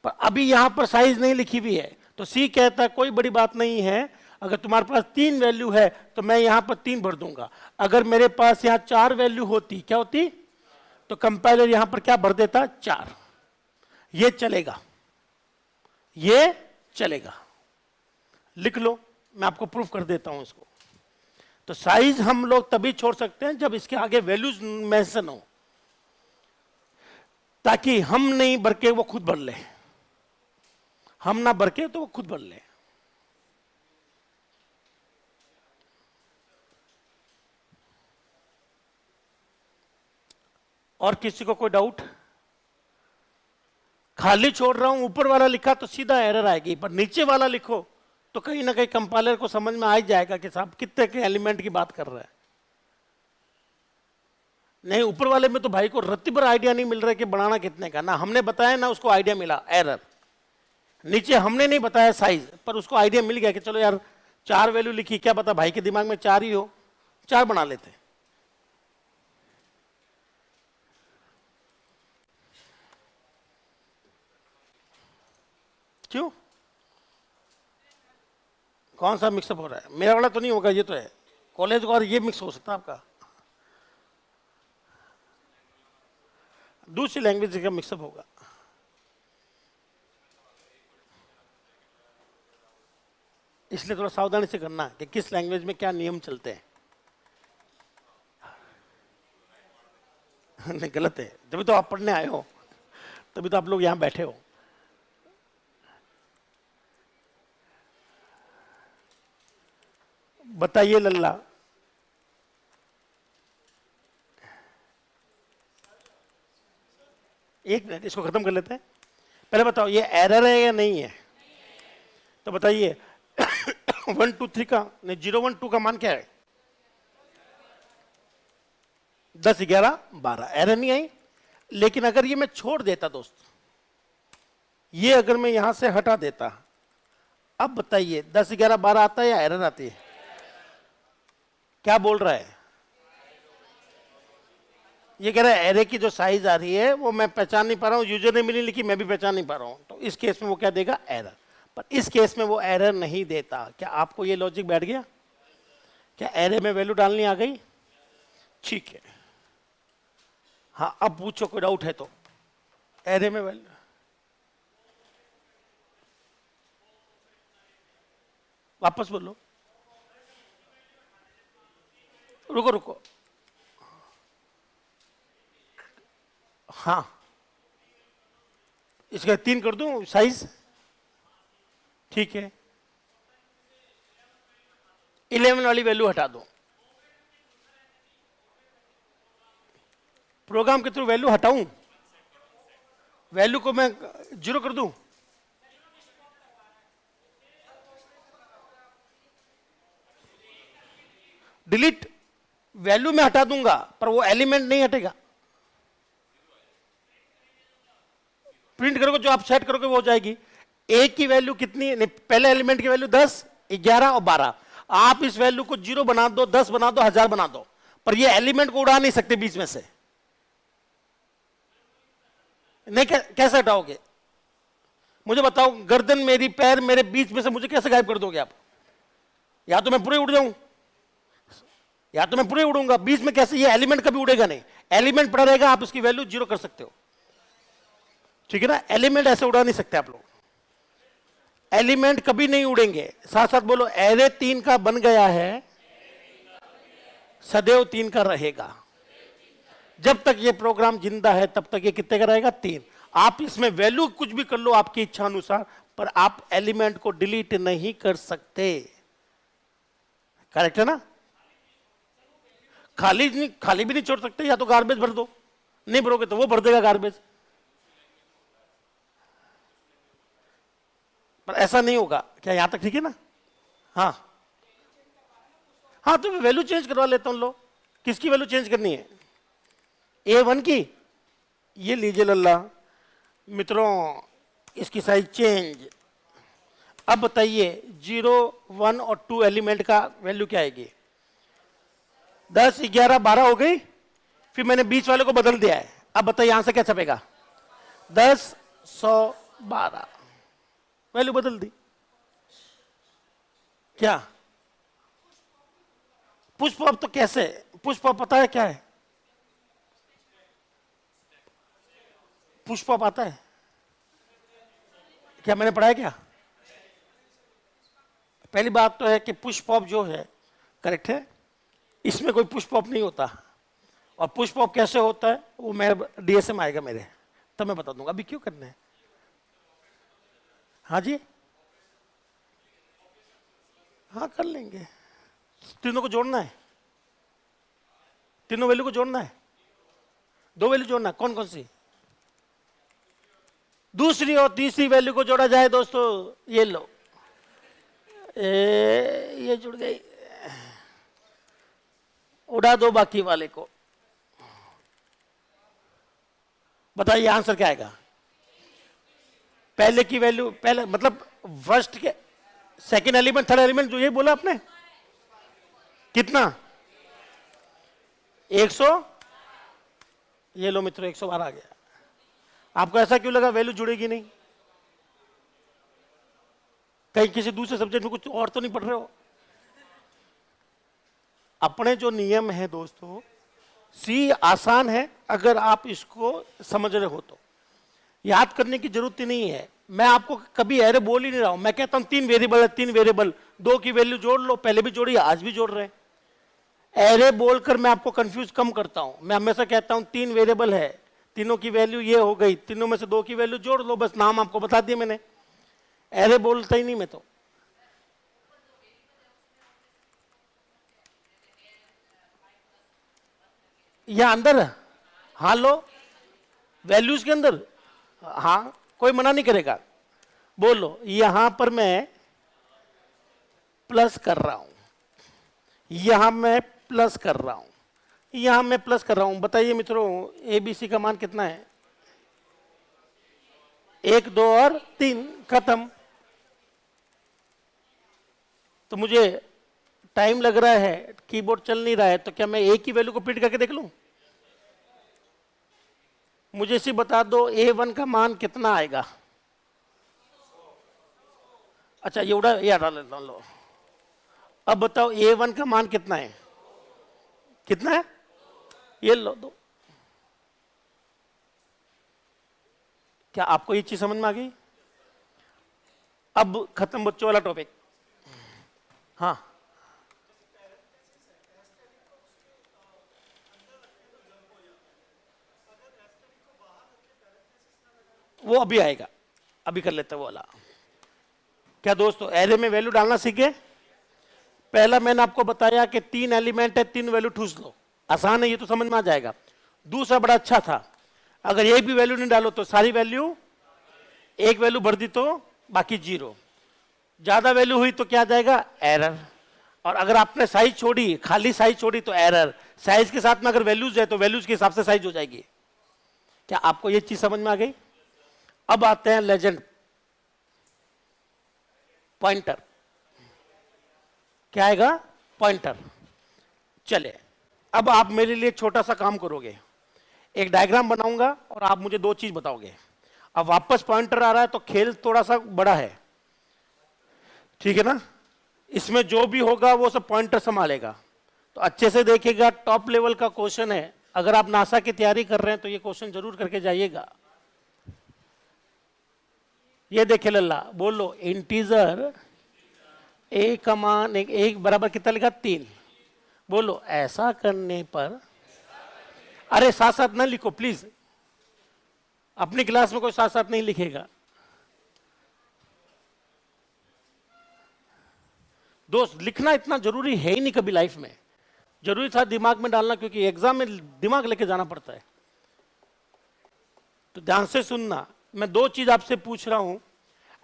पर अभी यहां पर साइज नहीं लिखी हुई है, तो सी कहता है कोई बड़ी बात नहीं है, अगर तुम्हारे पास 3 वैल्यू है तो मैं यहां पर 3 भर दूंगा। अगर मेरे पास यहां 4 वैल्यू होती, क्या होती, तो कंपाइलर यहां पर क्या भर देता, 4। ये चलेगा, ये चलेगा, लिख लो, मैं आपको प्रूफ कर देता हूं इसको। तो साइज हम लोग तभी छोड़ सकते हैं जब इसके आगे वैल्यूज मेंशन हो, ताकि हम नहीं भर के वो खुद भर ले, हम ना भर के तो वो खुद भर ले। और किसी को कोई डाउट, खाली छोड़ रहा हूं, ऊपर वाला लिखा तो सीधा एरर आएगी, पर नीचे वाला लिखो तो कहीं ना कहीं कंपाइलर को समझ में आ ही जाएगा कि साहब कितने के एलिमेंट की बात कर रहा है। नहीं, ऊपर वाले में तो भाई को रत्ती भर आइडिया नहीं मिल रहा है कि बनाना कितने का, ना हमने बताया ना उसको आइडिया मिला, एरर। नीचे हमने नहीं बताया साइज, पर उसको आइडिया मिल गया कि चलो यार 4 वैल्यू लिखी, क्या पता भाई के दिमाग में 4 ही हो, 4 बना लेते। क्यों, कौन सा मिक्सअप हो रहा है, मेरा वाला तो नहीं होगा, ये तो है कॉलेज का, और ये मिक्स हो सकता है आपका, दूसरी लैंग्वेज का मिक्सअप होगा। इसलिए थोड़ा सावधानी से करना कि किस लैंग्वेज में क्या नियम चलते हैं। नहीं, गलत है, जब तो आप पढ़ने आए हो, तभी तो आप लोग यहां बैठे हो। बताइए लल्ला, एक मिनट इसको खत्म कर लेते हैं, पहले बताओ ये एरर है या नहीं है, तो बताइए 1 2 3 का नहीं, 0 1 2 का मान क्या है, 10 11 12, एरर नहीं आई। लेकिन अगर ये मैं छोड़ देता दोस्त, ये अगर मैं यहां से हटा देता, अब बताइए 10 11 12 आता है या एरर आती है, क्या बोल रहा है, ये कह रहा है एरे की जो साइज आ रही है वो मैं पहचान नहीं पा रहा हूं, यूजर ने मिली लिखी, मैं भी पहचान नहीं पा रहा हूं, तो इस केस में वो क्या देगा, एरर। पर इस केस में वो एरर नहीं देता। क्या आपको ये लॉजिक बैठ गया, क्या एरे में वैल्यू डालनी आ गई, ठीक है। हाँ, अब पूछो कोई डाउट है तो, एरे में वैल्यू, वापस बोलो, रुको रुको, हाँ इसका 3 कर दूं साइज, ठीक है, 11 वाली वैल्यू हटा दो, प्रोग्राम के थ्रू वैल्यू हटाऊं, वैल्यू को मैं 0 कर दूं, डिलीट वैल्यू में हटा दूंगा, पर वो एलिमेंट नहीं हटेगा, प्रिंट करोगे जो आप सेट करोगे वो हो जाएगी। ए की वैल्यू कितनी, नहीं पहले एलिमेंट की वैल्यू 10 11 और 12, आप इस वैल्यू को 0 बना दो, 10 बना दो, 1000 बना दो, पर ये एलिमेंट को उड़ा नहीं सकते बीच में से। नहीं, कैसे हटाओगे? मुझे बताओ, गर्दन मेरी, पैर मेरे बीच में से मुझे कैसे गायब कर दोगे आप? या तो मैं पूरे उड़ जाऊं, या तो मैं पूरे उड़ूंगा, बीच में कैसे? ये एलिमेंट कभी उड़ेगा नहीं। एलिमेंट पड़ा रहेगा, आप इसकी वैल्यू 0 कर सकते हो, ठीक है ना? एलिमेंट ऐसे उड़ा नहीं सकते आप लोग, एलिमेंट कभी नहीं उड़ेंगे। साथ साथ बोलो, एरे 3 का बन गया है, सदैव 3 का रहेगा। जब तक ये प्रोग्राम जिंदा है तब तक ये कितने का रहेगा? 3। आप इसमें वैल्यू कुछ भी कर लो आपकी इच्छा अनुसार, पर आप एलिमेंट को डिलीट नहीं कर सकते। करेक्ट है ना? खाली भी नहीं छोड़ सकते। या तो गार्बेज भर दो, नहीं भरोगे तो वो भर देगा गार्बेज, पर ऐसा नहीं होगा। क्या यहां तक ठीक है ना? हाँ हाँ, तो मैं वैल्यू चेंज करवा लेता हूं। लो, किसकी वैल्यू चेंज करनी है? A1 की। ये लीजिए लल्ला मित्रों, इसकी साइज चेंज। अब बताइए 0, 1 और 2 एलिमेंट का वैल्यू क्या आएगी? 10, 11, 12 हो गई। फिर मैंने बीच वाले को बदल दिया है। अब बताइए यहां से क्या छपेगा? 10, 100, 12। वैल्यू बदल दी। क्या पुश पॉप? तो कैसे पुश पॉप? पता है क्या है पुश पॉप? आता है क्या? मैंने पढ़ा है क्या? पहली बात तो है कि पुश पॉप जो है, करेक्ट है, इसमें कोई पुश पॉप नहीं होता। और पुश पॉप कैसे होता है वो मैं डीएसएम आएगा मेरे, तब मैं बता दूंगा। अभी क्यों करना है? हाँ जी, हाँ कर लेंगे। तीनों को जोड़ना है, तीनों वैल्यू को जोड़ना है। 2 वैल्यू जोड़ना है। कौन कौन सी? दूसरी और तीसरी वैल्यू को जोड़ा जाए दोस्तों। ये लो, ये जुड़ गई, उड़ा दो बाकी वाले को। बताइए आंसर क्या आएगा? पहले की वैल्यू, पहले मतलब फर्स्ट के, सेकंड एलिमेंट, थर्ड एलिमेंट, जो ये बोला आपने कितना? 100। ये लो मित्रों, 112 आ गया। आपको ऐसा क्यों लगा वैल्यू जुड़ेगी नहीं? कहीं किसी दूसरे सब्जेक्ट में कुछ और तो नहीं पढ़ रहे हो? अपने जो नियम है दोस्तों, सी आसान है अगर आप इसको समझ रहे हो तो। याद करने की जरूरत ही नहीं है। मैं आपको कभी एरे बोल ही नहीं रहा हूं। मैं कहता हूं 3 वेरिएबल है, 3 वेरिएबल, 2 की वैल्यू जोड़ लो। पहले भी जोड़ी, आज भी जोड़ रहे हैं। एरे बोलकर मैं आपको कंफ्यूज कम करता हूं। मैं हमेशा कहता हूं 3 वेरिएबल है, तीनों की वैल्यू ये हो गई, तीनों में से 2 की वैल्यू जोड़ लो, बस नाम आपको बता दिया मैंने। एरे बोलता ही नहीं मैं तो। यहां अंदर, हाँ लो, वैल्यूज के अंदर, हाँ कोई मना नहीं करेगा। बोलो, यहां पर मैं प्लस कर रहा हूं, यहां मैं प्लस कर रहा हूं, यहां मैं प्लस कर रहा हूं। बताइए मित्रों, एबीसी का मान कितना है? 1, 2 और 3, खत्म। तो मुझे टाइम लग रहा है, कीबोर्ड चल नहीं रहा है, तो क्या मैं ए की वैल्यू को प्रिंट करके देख लूं? मुझे इसी बता दो, A1 का मान कितना आएगा? अच्छा ये उड़ा, ये हटा लेता हूं। लो, अब बताओ A1 का मान कितना है? कितना है? ये लो, दो। क्या आपको ये चीज समझ में आ गई? अब खत्म बच्चों वाला टॉपिक। हाँ, वो अभी आएगा, अभी कर लेते हैं वो वाला। क्या दोस्तों एरे में वैल्यू डालना सीख गए? पहला मैंने आपको बताया कि 3 एलिमेंट है, 3 वैल्यू ठूस लो। आसान है, ये तो समझ में आ जाएगा। दूसरा बड़ा अच्छा था, अगर एक भी वैल्यू नहीं डालो तो सारी वैल्यू, एक वैल्यू भर दी तो बाकी 0। ज्यादा वैल्यू हुई तो क्या आ जाएगा? एरर। और अगर आपने साइज छोड़ी, खाली साइज छोड़ी तो एरर। साइज के साथ में अगर वैल्यूज है तो वैल्यूज के हिसाब से साइज हो जाएगी। क्या आपको ये चीज समझ में आ गई? अब आते हैं लेजेंड, पॉइंटर। क्या आएगा? पॉइंटर। चले, अब आप मेरे लिए छोटा सा काम करोगे, एक डायग्राम बनाऊंगा और आप मुझे दो चीज बताओगे। अब वापस पॉइंटर आ रहा है तो खेल थोड़ा सा बड़ा है, ठीक है ना? इसमें जो भी होगा वो सब पॉइंटर संभालेगा, तो अच्छे से देखिएगा, टॉप लेवल का क्वेश्चन है। अगर आप नासा की तैयारी कर रहे हैं तो ये क्वेश्चन जरूर करके जाइएगा। ये देखिए लल्ला, बोलो इंटीजर ए का मान एक बराबर कितना लिखा? 3। बोलो ऐसा करने पर, अरे साथ साथ ना लिखो प्लीज, अपनी क्लास में कोई साथ साथ नहीं लिखेगा। दोस्त लिखना इतना जरूरी है ही नहीं कभी लाइफ में, जरूरी था दिमाग में डालना, क्योंकि एग्जाम में दिमाग लेके जाना पड़ता है। तो ध्यान से सुनना, मैं दो चीज आपसे पूछ रहा हूं,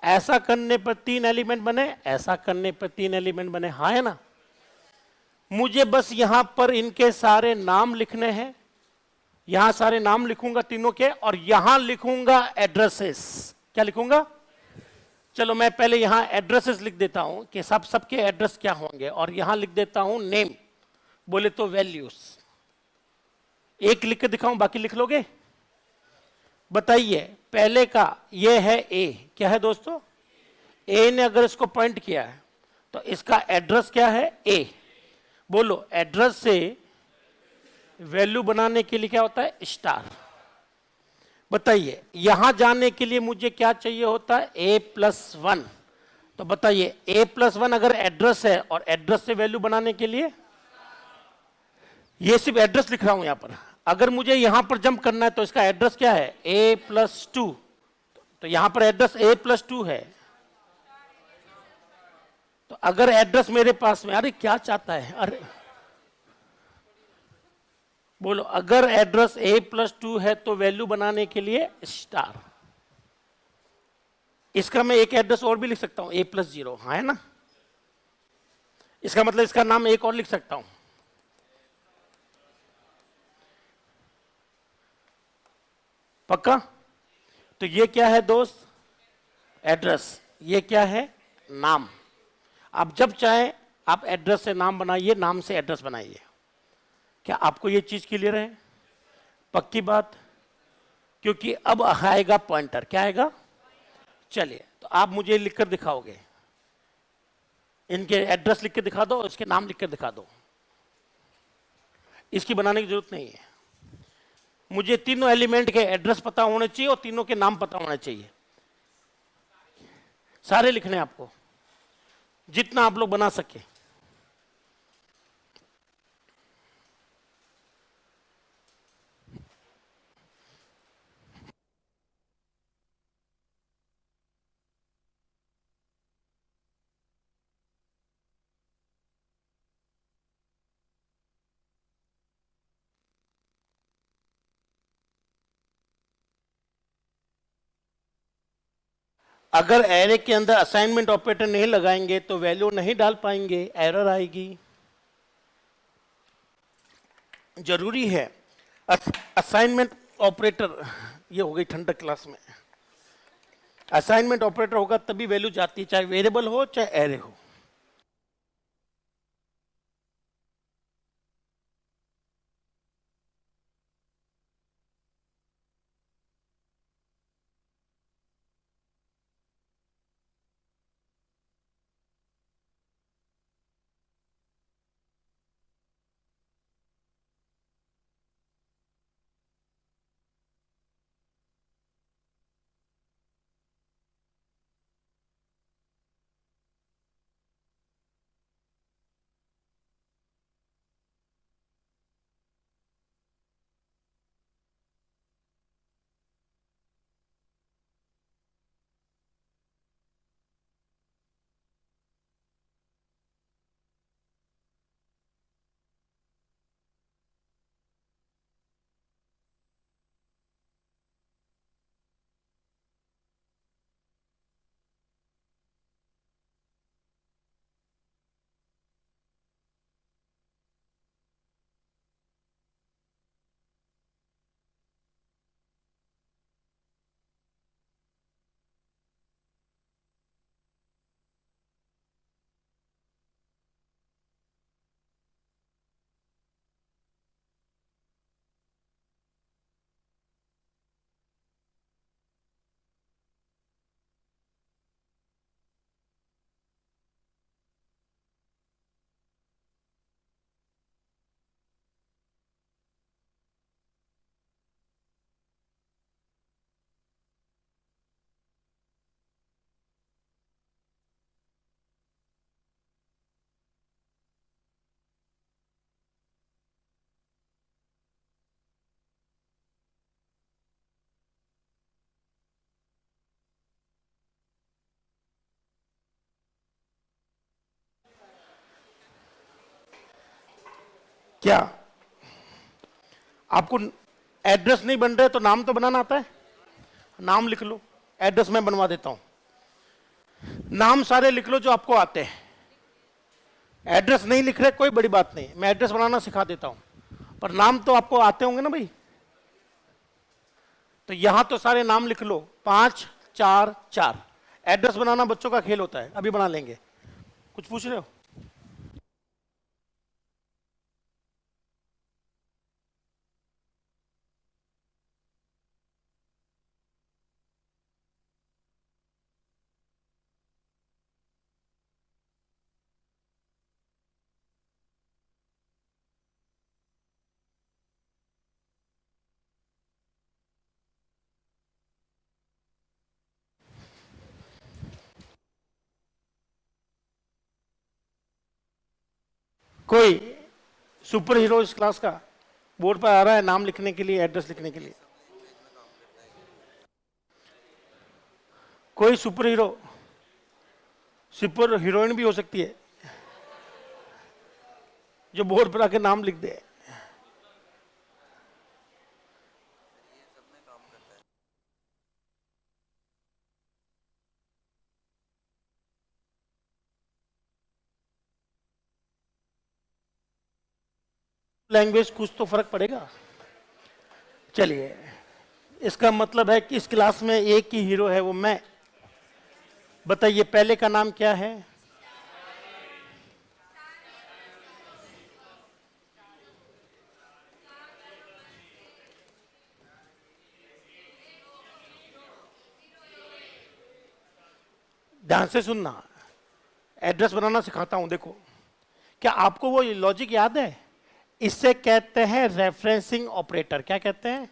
ऐसा करने पर 3 एलिमेंट बने, ऐसा करने पर 3 एलिमेंट बने, हाँ है ना? मुझे बस यहां पर इनके सारे नाम लिखने हैं, यहां सारे नाम लिखूंगा तीनों के, और यहां लिखूंगा एड्रेसेस। क्या लिखूंगा? चलो मैं पहले यहां एड्रेसेस लिख देता हूं कि सबके एड्रेस क्या होंगे, और यहां लिख देता हूं नेम, बोले तो वैल्यूज। एक लिख के दिखाऊं, बाकी लिख लोगे? बताइए, पहले का ये है ए, क्या है दोस्तों? ए ने अगर इसको पॉइंट किया है तो इसका एड्रेस क्या है? ए। बोलो एड्रेस से वैल्यू बनाने के लिए क्या होता है? स्टार। बताइए यहां जाने के लिए मुझे क्या चाहिए होता है? a+1। तो बताइए a+1 अगर एड्रेस है, और एड्रेस से वैल्यू बनाने के लिए, ये सिर्फ एड्रेस लिख रहा हूं यहां पर, अगर मुझे यहां पर जंप करना है तो इसका एड्रेस क्या है? a+2। तो यहां पर एड्रेस a+2 है। तो अगर एड्रेस मेरे पास में, अरे क्या चाहता है, अरे बोलो, अगर एड्रेस a+2 है तो वैल्यू बनाने के लिए स्टार। इसका मैं एक एड्रेस और भी लिख सकता हूं, a+0, हाँ है ना? इसका मतलब इसका नाम एक और लिख सकता हूं, पक्का? तो ये क्या है दोस्त? एड्रेस। ये क्या है? नाम। आप जब चाहे आप एड्रेस से नाम बनाइए, नाम से एड्रेस बनाइए। क्या आपको ये चीज क्लियर है? पक्की बात? क्योंकि अब आएगा पॉइंटर। क्या आएगा? चलिए, तो आप मुझे लिखकर दिखाओगे, इनके एड्रेस लिख के दिखा दो, इसके नाम लिख कर दिखा दो। इसकी बनाने की जरूरत नहीं है, मुझे तीनों एलिमेंट के एड्रेस पता होने चाहिए और तीनों के नाम पता होने चाहिए। सारे लिखने आपको, जितना आप लोग बना सके। अगर एरे के अंदर असाइनमेंट ऑपरेटर नहीं लगाएंगे तो वैल्यू नहीं डाल पाएंगे, एरर आएगी। जरूरी है असाइनमेंट ऑपरेटर। ये हो गई ठंडक क्लास में। असाइनमेंट ऑपरेटर होगा तभी वैल्यू जाती है, चाहे वेरिएबल हो चाहे एरे हो। क्या आपको एड्रेस नहीं बन रहे तो नाम तो बनाना आता है? नाम लिख लो, एड्रेस मैं बनवा देता हूं। नाम सारे लिख लो जो आपको आते हैं। एड्रेस नहीं लिख रहे कोई बड़ी बात नहीं, मैं एड्रेस बनाना सिखा देता हूं, पर नाम तो आपको आते होंगे ना भाई। तो यहां तो सारे नाम लिख लो, 5 4 4। एड्रेस बनाना बच्चों का खेल होता है, अभी बना लेंगे। कुछ पूछ रहे हो? कोई सुपर हीरो इस क्लास का बोर्ड पर आ रहा है नाम लिखने के लिए, एड्रेस लिखने के लिए? कोई सुपर हीरो, सुपर हीरोइन भी हो सकती है जो बोर्ड पर आके नाम लिख दे। लैंग्वेज कुछ तो फर्क पड़ेगा। चलिए, इसका मतलब है कि इस क्लास में एक ही हीरो है, वो मैं। बताइए पहले का नाम क्या है? ध्यान से सुनना, एड्रेस बनाना सिखाता हूं। देखो, क्या आपको वो लॉजिक याद है? इससे कहते हैं रेफरेंसिंग ऑपरेटर। क्या कहते हैं?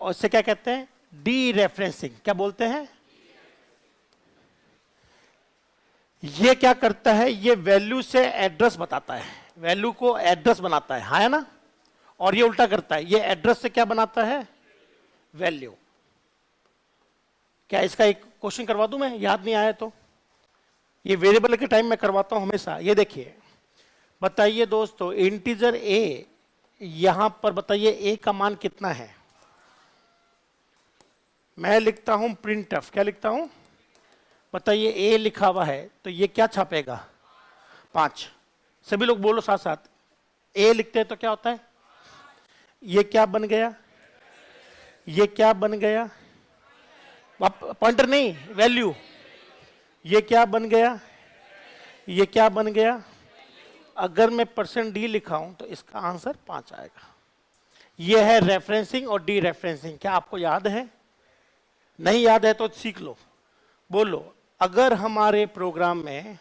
और इससे क्या कहते हैं? D referencing. क्या बोलते हैं? ये क्या करता है? ये वैल्यू से एड्रेस बताता है, वैल्यू को एड्रेस बनाता है, हाँ है ना? और ये उल्टा करता है, ये एड्रेस से क्या बनाता है? वैल्यू। क्या इसका एक क्वेश्चन करवा दूं मैं, याद नहीं आया तो? ये वेरिएबल के टाइम में करवाता हूं हमेशा। ये देखिए, बताइए दोस्तों, इंटीजर ए, यहां पर बताइए ए का मान कितना है? मैं लिखता हूं प्रिंटफ। क्या लिखता हूं? बताइए, ए लिखा हुआ है तो ये क्या छापेगा? 5। सभी लोग बोलो साथ साथ, ए लिखते हैं तो क्या होता है? ये क्या बन गया? ये क्या बन गया? पॉइंटर नहीं, वैल्यू। ये क्या बन गया? ये क्या बन गया? अगर मैं %d लिखा हूं तो इसका आंसर 5 आएगा। ये है रेफरेंसिंग और डी रेफरेंसिंग। क्या आपको याद है? नहीं याद है तो सीख लो। बोलो, अगर हमारे प्रोग्राम में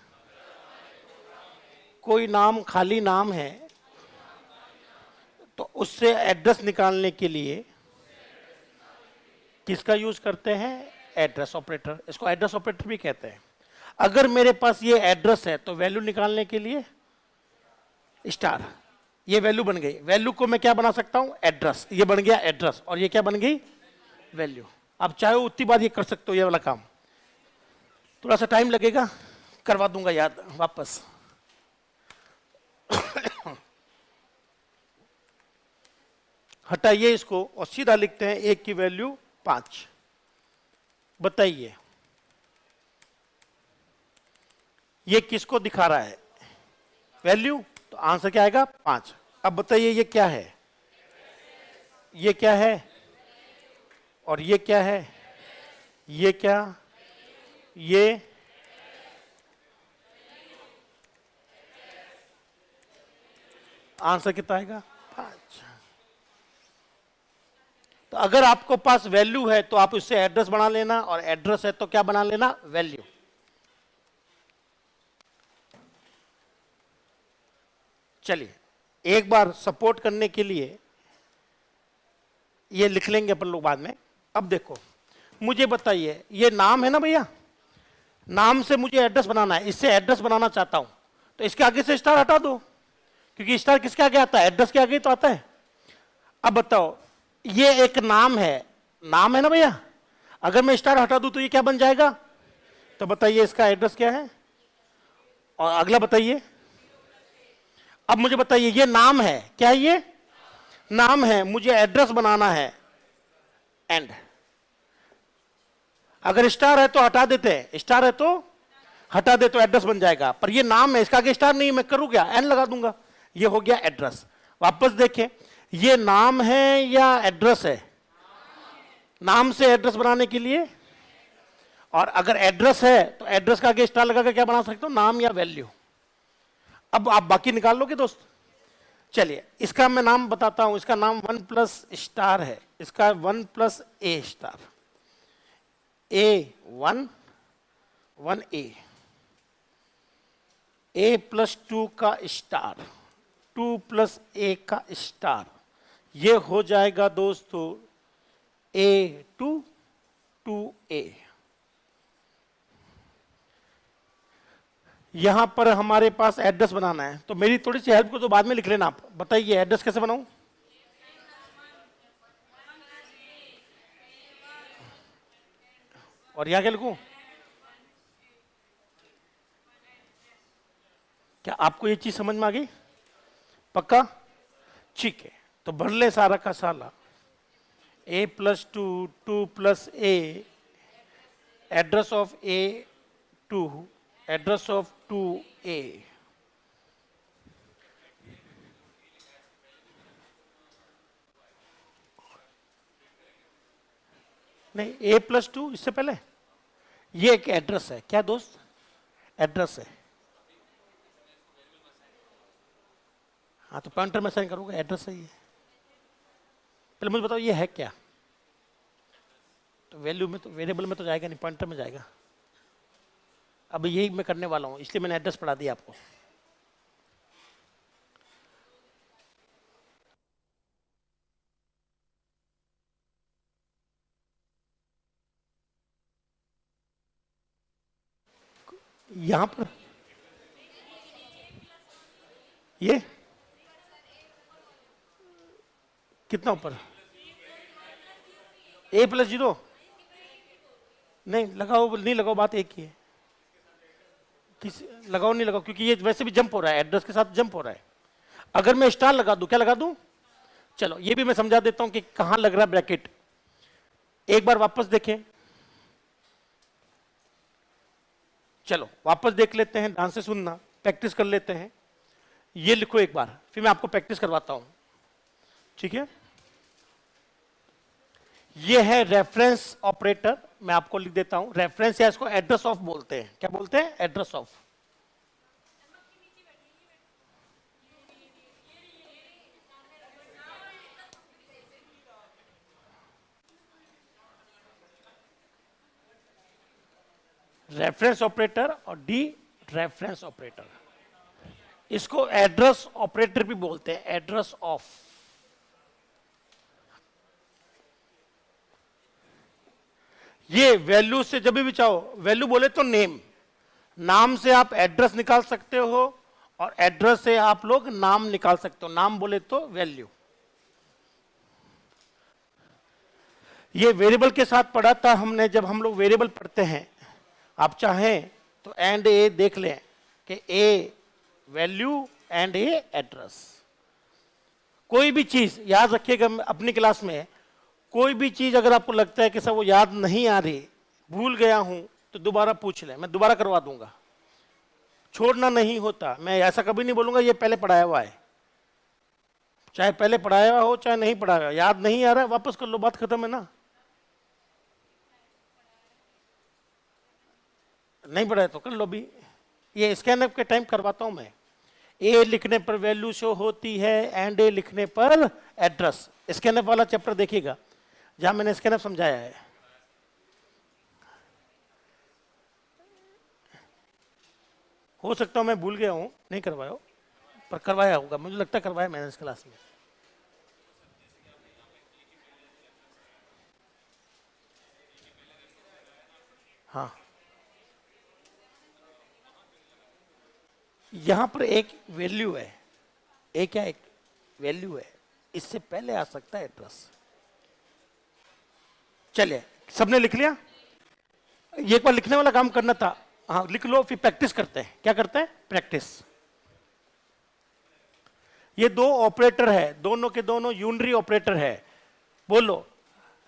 कोई नाम खाली नाम है तो उससे एड्रेस निकालने के लिए किसका यूज करते हैं? Address operator. इसको एड्रेस ऑपरेटर भी कहते हैं। अगर मेरे पास ये एड्रेस है तो वैल्यू निकालने के लिए स्टार। ये वैल्यू बन गई। वैल्यू को मैं क्या बना सकता हूं? एड्रेस। ये बन गया एड्रेस और ये क्या बन गई? वैल्यू। अब चाहे उतनी बार ये कर सकते हो, ये वाला काम। थोड़ा सा टाइम लगेगा, करवा दूंगा याद वापस। हटाइए इसको और सीधा लिखते हैं 1 की वैल्यू 5। बताइए ये किसको दिखा रहा है? वैल्यू। तो आंसर क्या आएगा? 5। अब बताइए ये क्या है? ये क्या है? और ये क्या है? ये क्या? ये आंसर कितना आएगा? 5। तो अगर आपको पास वैल्यू है तो आप उससे एड्रेस बना लेना, और एड्रेस है तो क्या बना लेना? वैल्यू। चलिए, एक बार सपोर्ट करने के लिए ये लिख लेंगे अपन लोग बाद में। अब देखो, मुझे बताइए, ये नाम है ना भैया, नाम से मुझे एड्रेस बनाना है, इससे एड्रेस बनाना चाहता हूं, तो इसके आगे से स्टार हटा दो, क्योंकि स्टार किसके आगे आता है? एड्रेस के आगे तो आता है। अब बताओ, ये एक नाम है, नाम है ना भैया, अगर मैं स्टार हटा दूं तो ये क्या बन जाएगा? तो बताइए इसका एड्रेस क्या है? और अगला बताइए, अब मुझे बताइए, ये नाम है, क्या है ये? नाम है, मुझे एड्रेस बनाना है, एंड। अगर स्टार है तो हटा देते हैं, स्टार है तो हटा दे तो एड्रेस बन जाएगा, पर ये नाम है, इसका आगे स्टार नहीं, मैं करूं क्या, एन लगा दूंगा, ये हो गया एड्रेस। वापस देखें, ये नाम है या एड्रेस है? नाम से एड्रेस बनाने के लिए, और अगर एड्रेस है तो एड्रेस का आगे स्टार लगाकर क्या बना सकते हो, नाम या वैल्यू। अब आप बाकी निकाल लोगे दोस्त। चलिए, इसका मैं नाम बताता हूं, इसका नाम 1 प्लस स्टार है, इसका 1 plus A star, A1 1A, A plus 2 का स्टार, 2 प्लस A का स्टार, ये हो जाएगा दोस्तों A2 2A। यहां पर हमारे पास एड्रेस बनाना है, तो मेरी थोड़ी सी हेल्प को तो बाद में लिख लेना। आप बताइए एड्रेस कैसे बनाऊं? और यहां क्या लिखूं? क्या आपको ये चीज समझ में आ गई? पक्का? ठीक है, तो भर ले सारा का साला, A plus 2 2 plus A, address of A2, address of 2A, नहीं A प्लस 2, इससे पहले ये एक एड्रेस है, क्या दोस्त? एड्रेस है। हाँ, तो पॉइंटर में साइन करूंगा, एड्रेस है ये। पहले मुझे बताओ ये है क्या? तो वैल्यू में तो, वेरिएबल में तो जाएगा नहीं, पॉइंटर में जाएगा। अब यही मैं करने वाला हूं, इसलिए मैंने एड्रेस पढ़ा दिया आपको। यहां पर ये कितना ऊपर, A प्लस 0, नहीं लगाओ, नहीं लगाओ, बात एक ही है। किस लगाओ, नहीं लगाओ, क्योंकि ये वैसे भी जंप हो रहा है, एड्रेस के साथ जंप हो रहा है। अगर मैं स्टार लगा दूं, क्या लगा दूं? चलो ये भी मैं समझा देता हूं कि कहां लग रहा है ब्रैकेट। एक बार वापस देखें, चलो वापस देख लेते हैं, ध्यान से सुनना, प्रैक्टिस कर लेते हैं। ये लिखो एक बार, फिर मैं आपको प्रैक्टिस करवाता हूं, ठीक है? ये है रेफरेंस ऑपरेटर, मैं आपको लिख देता हूं। रेफरेंस या इसको एड्रेस ऑफ बोलते हैं, क्या बोलते हैं? Address of. रेफरेंस ऑपरेटर और डी रेफरेंस ऑपरेटर, इसको एड्रेस ऑपरेटर भी बोलते हैं, एड्रेस ऑफ। ये वैल्यू से जब भी चाहो, वैल्यू बोले तो नेम, नाम से आप एड्रेस निकाल सकते हो और एड्रेस से आप लोग नाम निकाल सकते हो, नाम बोले तो वैल्यू। ये वेरिएबल के साथ पढ़ा था हमने, जब हम लोग वेरिएबल पढ़ते हैं, आप चाहें तो एंड ए देख लें कि ए वैल्यू एंड ए एड्रेस। कोई भी चीज याद रखिएगा, अपनी क्लास में कोई भी चीज अगर आपको लगता है कि सर वो याद नहीं आ रही, भूल गया हूं, तो दोबारा पूछ लें, मैं दोबारा करवा दूंगा। छोड़ना नहीं होता, मैं ऐसा कभी नहीं बोलूंगा ये पहले पढ़ाया हुआ है। चाहे पहले पढ़ाया हुआ हो चाहे नहीं पढ़ाया हुआ, याद नहीं आ रहा है वापस कर लो, बात खत्म है ना। नहीं पढ़ाया तो कर लो भी। ये स्कैनअप के टाइम करवाता हूं मैं। ए लिखने पर वैल्यू शो होती है, एंड ए लिखने पर एड्रेस। स्कैनअप वाला चैप्टर देखिएगा जहां मैंने स्कैनअप समझाया है। हो सकता हूं मैं भूल गया हूं, नहीं करवाया हो, पर करवाया होगा, मुझे लगता है करवाया मैंने इस क्लास में। हाँ, यहां पर एक वैल्यू है, एक क्या, एक वैल्यू है, इससे पहले आ सकता है एड्रेस। चलिए, सबने लिख लिया? ये एक बार लिखने वाला काम करना था। हाँ लिख लो, फिर प्रैक्टिस करते हैं। क्या करते हैं? प्रैक्टिस। ये दो ऑपरेटर है, दोनों के दोनों यूनरी ऑपरेटर है। बोलो,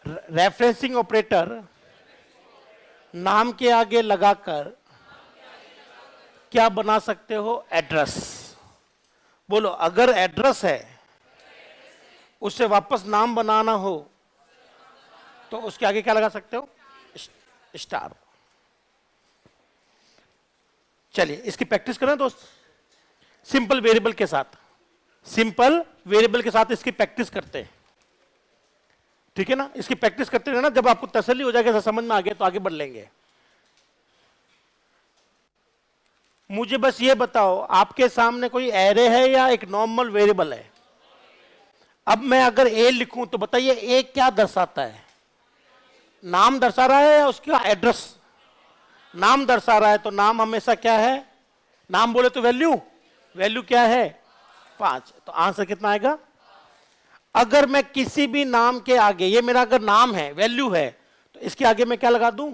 रेफरेंसिंग ऑपरेटर नाम के आगे लगाकर क्या बना सकते हो? एड्रेस। बोलो, अगर एड्रेस है उससे वापस नाम बनाना हो तो उसके आगे क्या लगा सकते हो? स्टार। चलिए इसकी प्रैक्टिस करें दोस्त, सिंपल वेरिएबल के साथ। सिंपल वेरिएबल के साथ इसकी प्रैक्टिस करते हैं, ठीक है ना? इसकी प्रैक्टिस करते रहना, जब आपको तसल्ली हो जाएगा, समझ में आ गया तो आगे बढ़ लेंगे। मुझे बस ये बताओ, आपके सामने कोई एरे है या एक नॉर्मल वेरिएबल है? अब मैं अगर ए लिखूं तो बताइए ए क्या दर्शाता है? नाम दर्शा रहा है या उसका एड्रेस? नाम दर्शा रहा है, तो नाम हमेशा क्या है? नाम बोले तो वैल्यू, वैल्यू क्या है? 5। तो आंसर कितना आएगा? अगर मैं किसी भी नाम के आगे, ये मेरा अगर नाम है, वैल्यू है, तो इसके आगे मैं क्या लगा दूं?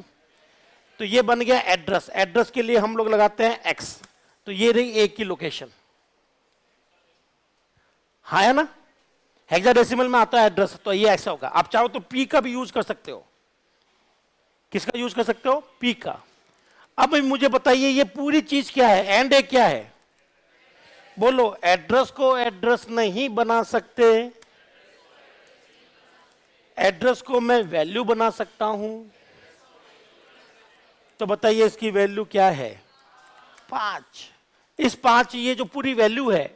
तो ये बन गया एड्रेस। एड्रेस के लिए हम लोग लगाते हैं एक्स। तो ये रही ए की लोकेशन, हाँ है ना? हेक्साडेसिमल में आता है एड्रेस, तो ये ऐसा होगा। आप चाहो तो पी का भी यूज कर सकते हो। किसका यूज कर सकते हो? पी का। अब मुझे बताइए ये पूरी चीज क्या है? एंड ए क्या है? बोलो, एड्रेस को एड्रेस नहीं बना सकते, एड्रेस को मैं वैल्यू बना सकता हूं। तो बताइए इसकी वैल्यू क्या है? 5। इस 5, ये जो पूरी वैल्यू है,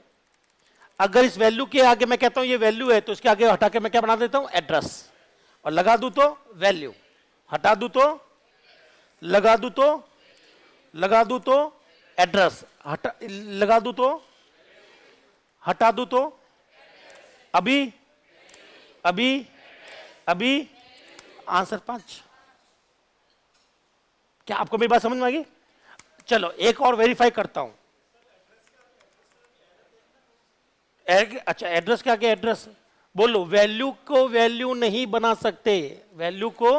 अगर इस वैल्यू के आगे मैं कहता हूं ये वैल्यू है, तो इसके आगे हटा के मैं क्या बना देता हूं? एड्रेस। और लगा दूं तो वैल्यू, हटा दूं तो, लगा दूं तो, लगा दूं तो एड्रेस, हटा, लगा दूं तो, हटा दूं तो, अभी अभी अभी आंसर 5। क्या आपको मेरी बात समझ में आ गई? चलो एक और वेरीफाई करता हूं। अच्छा, एड्रेस क्या क्या? एड्रेस। बोलो, वैल्यू को वैल्यू नहीं बना सकते, वैल्यू को।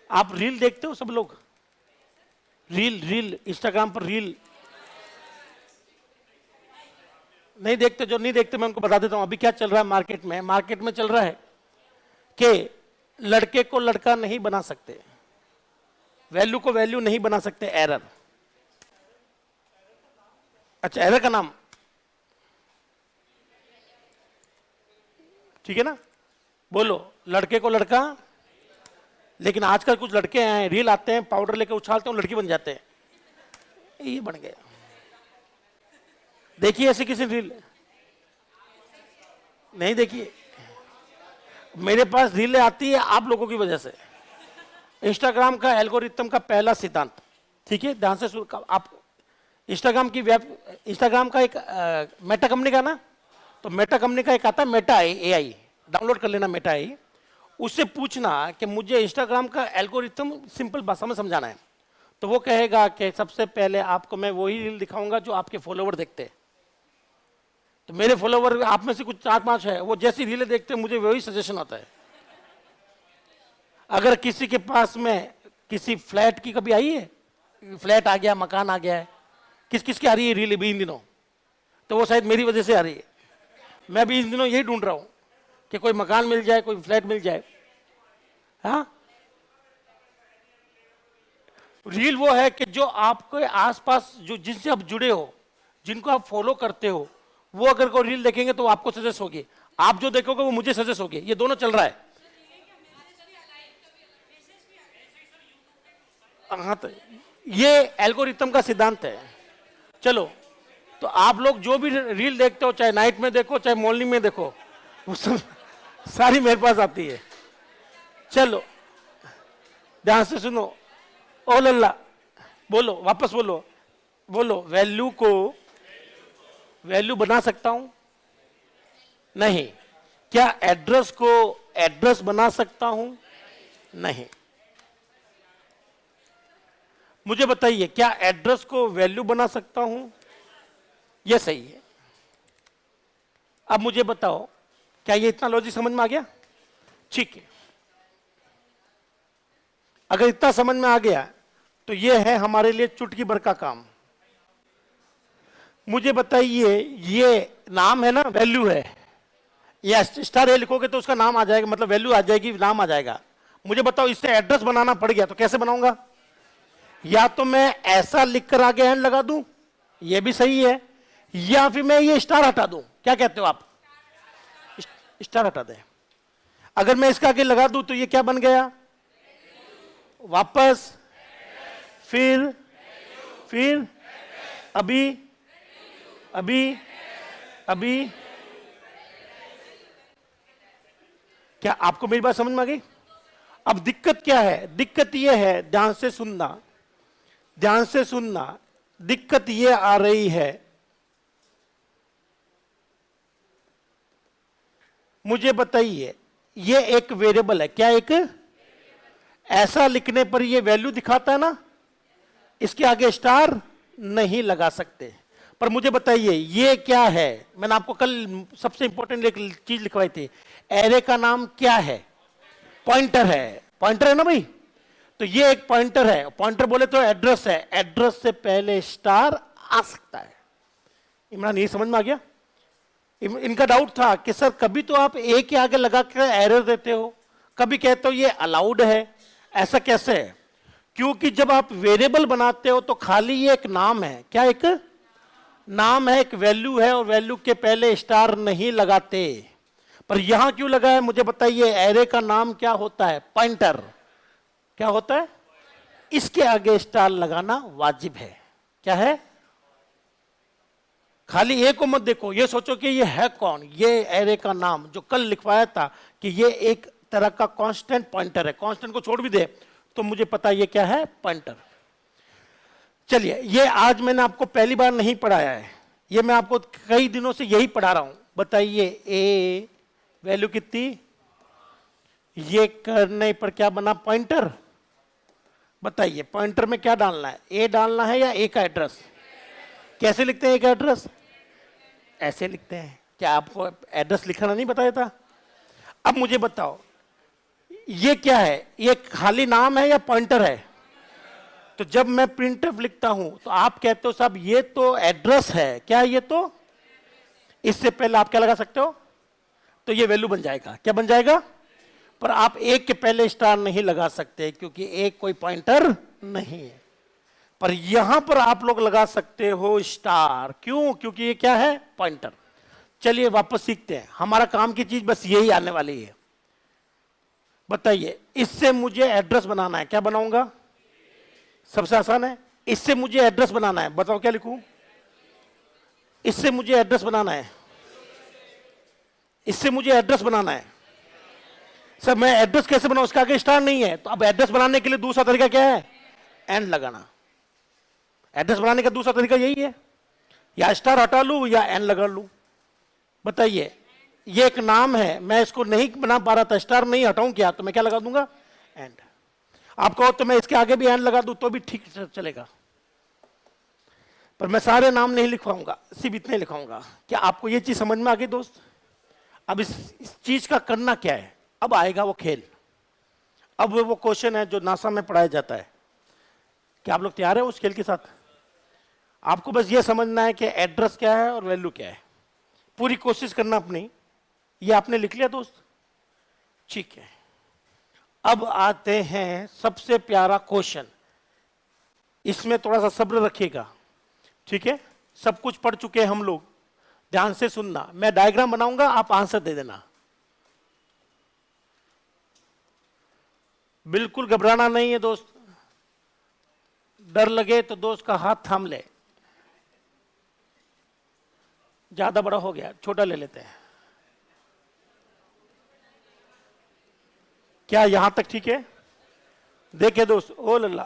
आप रील देखते हो सब लोग? रील, रील इंस्टाग्राम पर रील नहीं देखते? जो नहीं देखते मैं उनको बता देता हूं अभी क्या चल रहा है मार्केट में। मार्केट में चल रहा है कि लड़के को लड़का नहीं बना सकते, वैल्यू को वैल्यू नहीं बना सकते। एरर। अच्छा, एरर का नाम ठीक है ना? बोलो, लड़के को लड़का। लेकिन आजकल कुछ लड़के हैं, रील आते हैं, पाउडर लेके उछालते हैं, लड़की बन जाते हैं। ये बन गया। देखिए ऐसे किसी रील नहीं देखिए? मेरे पास रीलें आती है आप लोगों की वजह से। इंस्टाग्राम का एल्गोरिथम का पहला सिद्धांत, ठीक है, ध्यान से सुन। आप इंस्टाग्राम की इंस्टाग्राम का एक मेटा कंपनी का ना, तो मेटा कंपनी का एक आता है मेटा एआई, डाउनलोड कर लेना मेटा एआई। उससे पूछना कि मुझे इंस्टाग्राम का एल्गोरिथम सिंपल भाषा में समझाना है, तो वो कहेगा कि सबसे पहले आपको मैं वही रील दिखाऊंगा जो आपके फॉलोवर देखते हैं। तो मेरे फॉलोवर आप में से कुछ 4-5 है, वो जैसी रीलें देखते हैं मुझे वही सजेशन आता है। अगर किसी के पास में किसी फ्लैट की कभी आई है, फ्लैट आ गया, मकान आ गया है, किस किस की आ रही है रील भी इन दिनों? तो वो शायद मेरी वजह से आ रही है। मैं भी इन दिनों यही ढूंढ रहा हूं कि कोई मकान मिल जाए, कोई फ्लैट मिल जाए। हाँ, रील वो है कि जो आपके आसपास जो जिनसे आप जुड़े हो, जिनको आप फॉलो करते हो, वो अगर कोई रील देखेंगे तो आपको सजेस्ट होगी, आप जो देखोगे वो मुझे सजेस्ट होगी। ये दोनों चल रहा है। हाँ, तो ये एल्गोरिथम का सिद्धांत है। चलो, तो आप लोग जो भी रील देखते हो, चाहे नाइट में देखो चाहे मॉर्निंग में देखो, वो सब सारी मेरे पास आती है। चलो ध्यान से सुनो। ओ लल्ला, बोलो, वापस बोलो। बोलो, वैल्यू को वैल्यू बना सकता हूं? नहीं। क्या एड्रेस को एड्रेस बना सकता हूं? नहीं। मुझे बताइए, क्या एड्रेस को वैल्यू बना सकता हूं? यह सही है। अब मुझे बताओ, क्या ये इतना लॉजिक समझ में आ गया? ठीक है। अगर इतना समझ में आ गया तो यह है हमारे लिए चुटकी भर का काम। मुझे बताइए ये नाम है ना, वैल्यू है, या स्टार ए लिखोगे तो उसका नाम आ जाएगा, मतलब वैल्यू आ जाएगी, नाम आ जाएगा। मुझे बताओ इससे एड्रेस बनाना पड़ गया तो कैसे बनाऊंगा? या तो मैं ऐसा लिखकर आगे एंड लगा दूं, ये भी सही है, या फिर मैं ये स्टार हटा दूं। क्या कहते हो आप? स्टार हटा दें। अगर मैं इसका आगे लगा दूं तो ये क्या बन गया? वापस, फिर अभी, क्या आपको मेरी बात समझ में आ गई? अब दिक्कत क्या है? दिक्कत ये है, ध्यान से सुनना, दिक्कत ये आ रही है, मुझे बताइए ये एक वेरिएबल है, क्या एक ऐसा लिखने पर ये वैल्यू दिखाता है ना, इसके आगे स्टार नहीं लगा सकते। पर मुझे बताइए ये क्या है? मैंने आपको कल सबसे इंपॉर्टेंट एक चीज लिखवाई थी, एरे का नाम क्या है? पॉइंटर है। पॉइंटर है ना भाई? तो ये एक पॉइंटर है, पॉइंटर बोले तो एड्रेस है, एड्रेस से पहले स्टार आ सकता है। इमरान ये समझ में आ गया? इनका डाउट था कि सर कभी तो आप ए के आगे लगा कर एरर देते हो, कभी कहते हो ये अलाउड है, ऐसा कैसे है? क्योंकि जब आप वेरिएबल बनाते हो तो खाली ये एक नाम है, क्या एक नाम है, एक वैल्यू है, और वैल्यू के पहले स्टार नहीं लगाते। पर यहां क्यों लगा है मुझे बताइए? एरे का नाम क्या होता है? पॉइंटर। क्या होता है? इसके आगे स्टार लगाना वाजिब है। क्या है? खाली ए को मत देखो, ये सोचो कि ये है कौन, ये एरे का नाम जो कल लिखवाया था कि ये एक तरह का कांस्टेंट पॉइंटर है। कांस्टेंट को छोड़ भी दे तो मुझे पता ये क्या है? पॉइंटर। चलिए, ये आज मैंने आपको पहली बार नहीं पढ़ाया है, ये मैं आपको कई दिनों से यही पढ़ा रहा हूं। बताइए ए वैल्यू कितनी, ये करने पर क्या बना? पॉइंटर। बताइए पॉइंटर में क्या डालना है? ए डालना है या ए का एड्रेस? कैसे लिखते हैं ए का एड्रेस? ऐसे लिखते हैं। क्या आपको एड्रेस लिखना नहीं बताया था? अब मुझे बताओ ये क्या है? ये खाली नाम है या पॉइंटर है? तो जब मैं प्रिंटफ लिखता हूं तो आप कहते हो साहब ये तो एड्रेस है, क्या ये तो, इससे पहले आप क्या लगा सकते हो? तो ये वैल्यू बन जाएगा। क्या बन जाएगा? पर आप एक के पहले स्टार नहीं लगा सकते क्योंकि एक कोई पॉइंटर नहीं है। पर यहां पर आप लोग लगा सकते हो स्टार, क्यों? क्योंकि ये क्या है? पॉइंटर। चलिए वापस सीखते हैं, हमारा काम की चीज बस यही आने वाली है। बताइए इससे मुझे एड्रेस बनाना है, क्या बनाऊंगा? सबसे आसान है। इससे मुझे एड्रेस बनाना है, बताओ क्या लिखूं? इससे मुझे एड्रेस बनाना है, इससे मुझे एड्रेस बनाना है। सर मैं एड्रेस कैसे बनाऊं? उसका आगे स्टार नहीं है। तो अब एड्रेस बनाने के लिए दूसरा तरीका क्या है? एंड लगाना। एड्रेस बनाने का दूसरा तरीका यही है, या स्टार हटा लूं या एंड लगा लूं। बताइए ये एक नाम है, मैं इसको नहीं बना पा रहा था, स्टार नहीं हटाऊं क्या, तो मैं क्या लगा दूंगा? एंड। आप कहो तो मैं इसके आगे भी एंड लगा दूं तो भी ठीक चलेगा, पर मैं सारे नाम नहीं लिखवाऊंगा, सिर्फ इतने लिखाऊंगा। क्या आपको ये चीज समझ में आ गई दोस्त? अब इस चीज का करना क्या है? अब आएगा वो खेल, अब वो क्वेश्चन है जो नासा में पढ़ाया जाता है। क्या आप लोग तैयार हैं उस खेल के साथ? आपको बस ये समझना है कि एड्रेस क्या है और वैल्यू क्या है, पूरी कोशिश करना अपनी। ये आपने लिख लिया दोस्त? ठीक है। अब आते हैं सबसे प्यारा क्वेश्चन, इसमें थोड़ा सा सब्र रखिएगा, ठीक है? सब कुछ पढ़ चुके हैं हम लोग, ध्यान से सुनना। मैं डायग्राम बनाऊंगा, आप आंसर दे देना, बिल्कुल घबराना नहीं है दोस्त। डर लगे तो दोस्त का हाथ थाम ले। ज्यादा बड़ा हो गया, छोटा ले लेते हैं। क्या यहां तक ठीक है? देखे दोस्त, ओ लल्ला,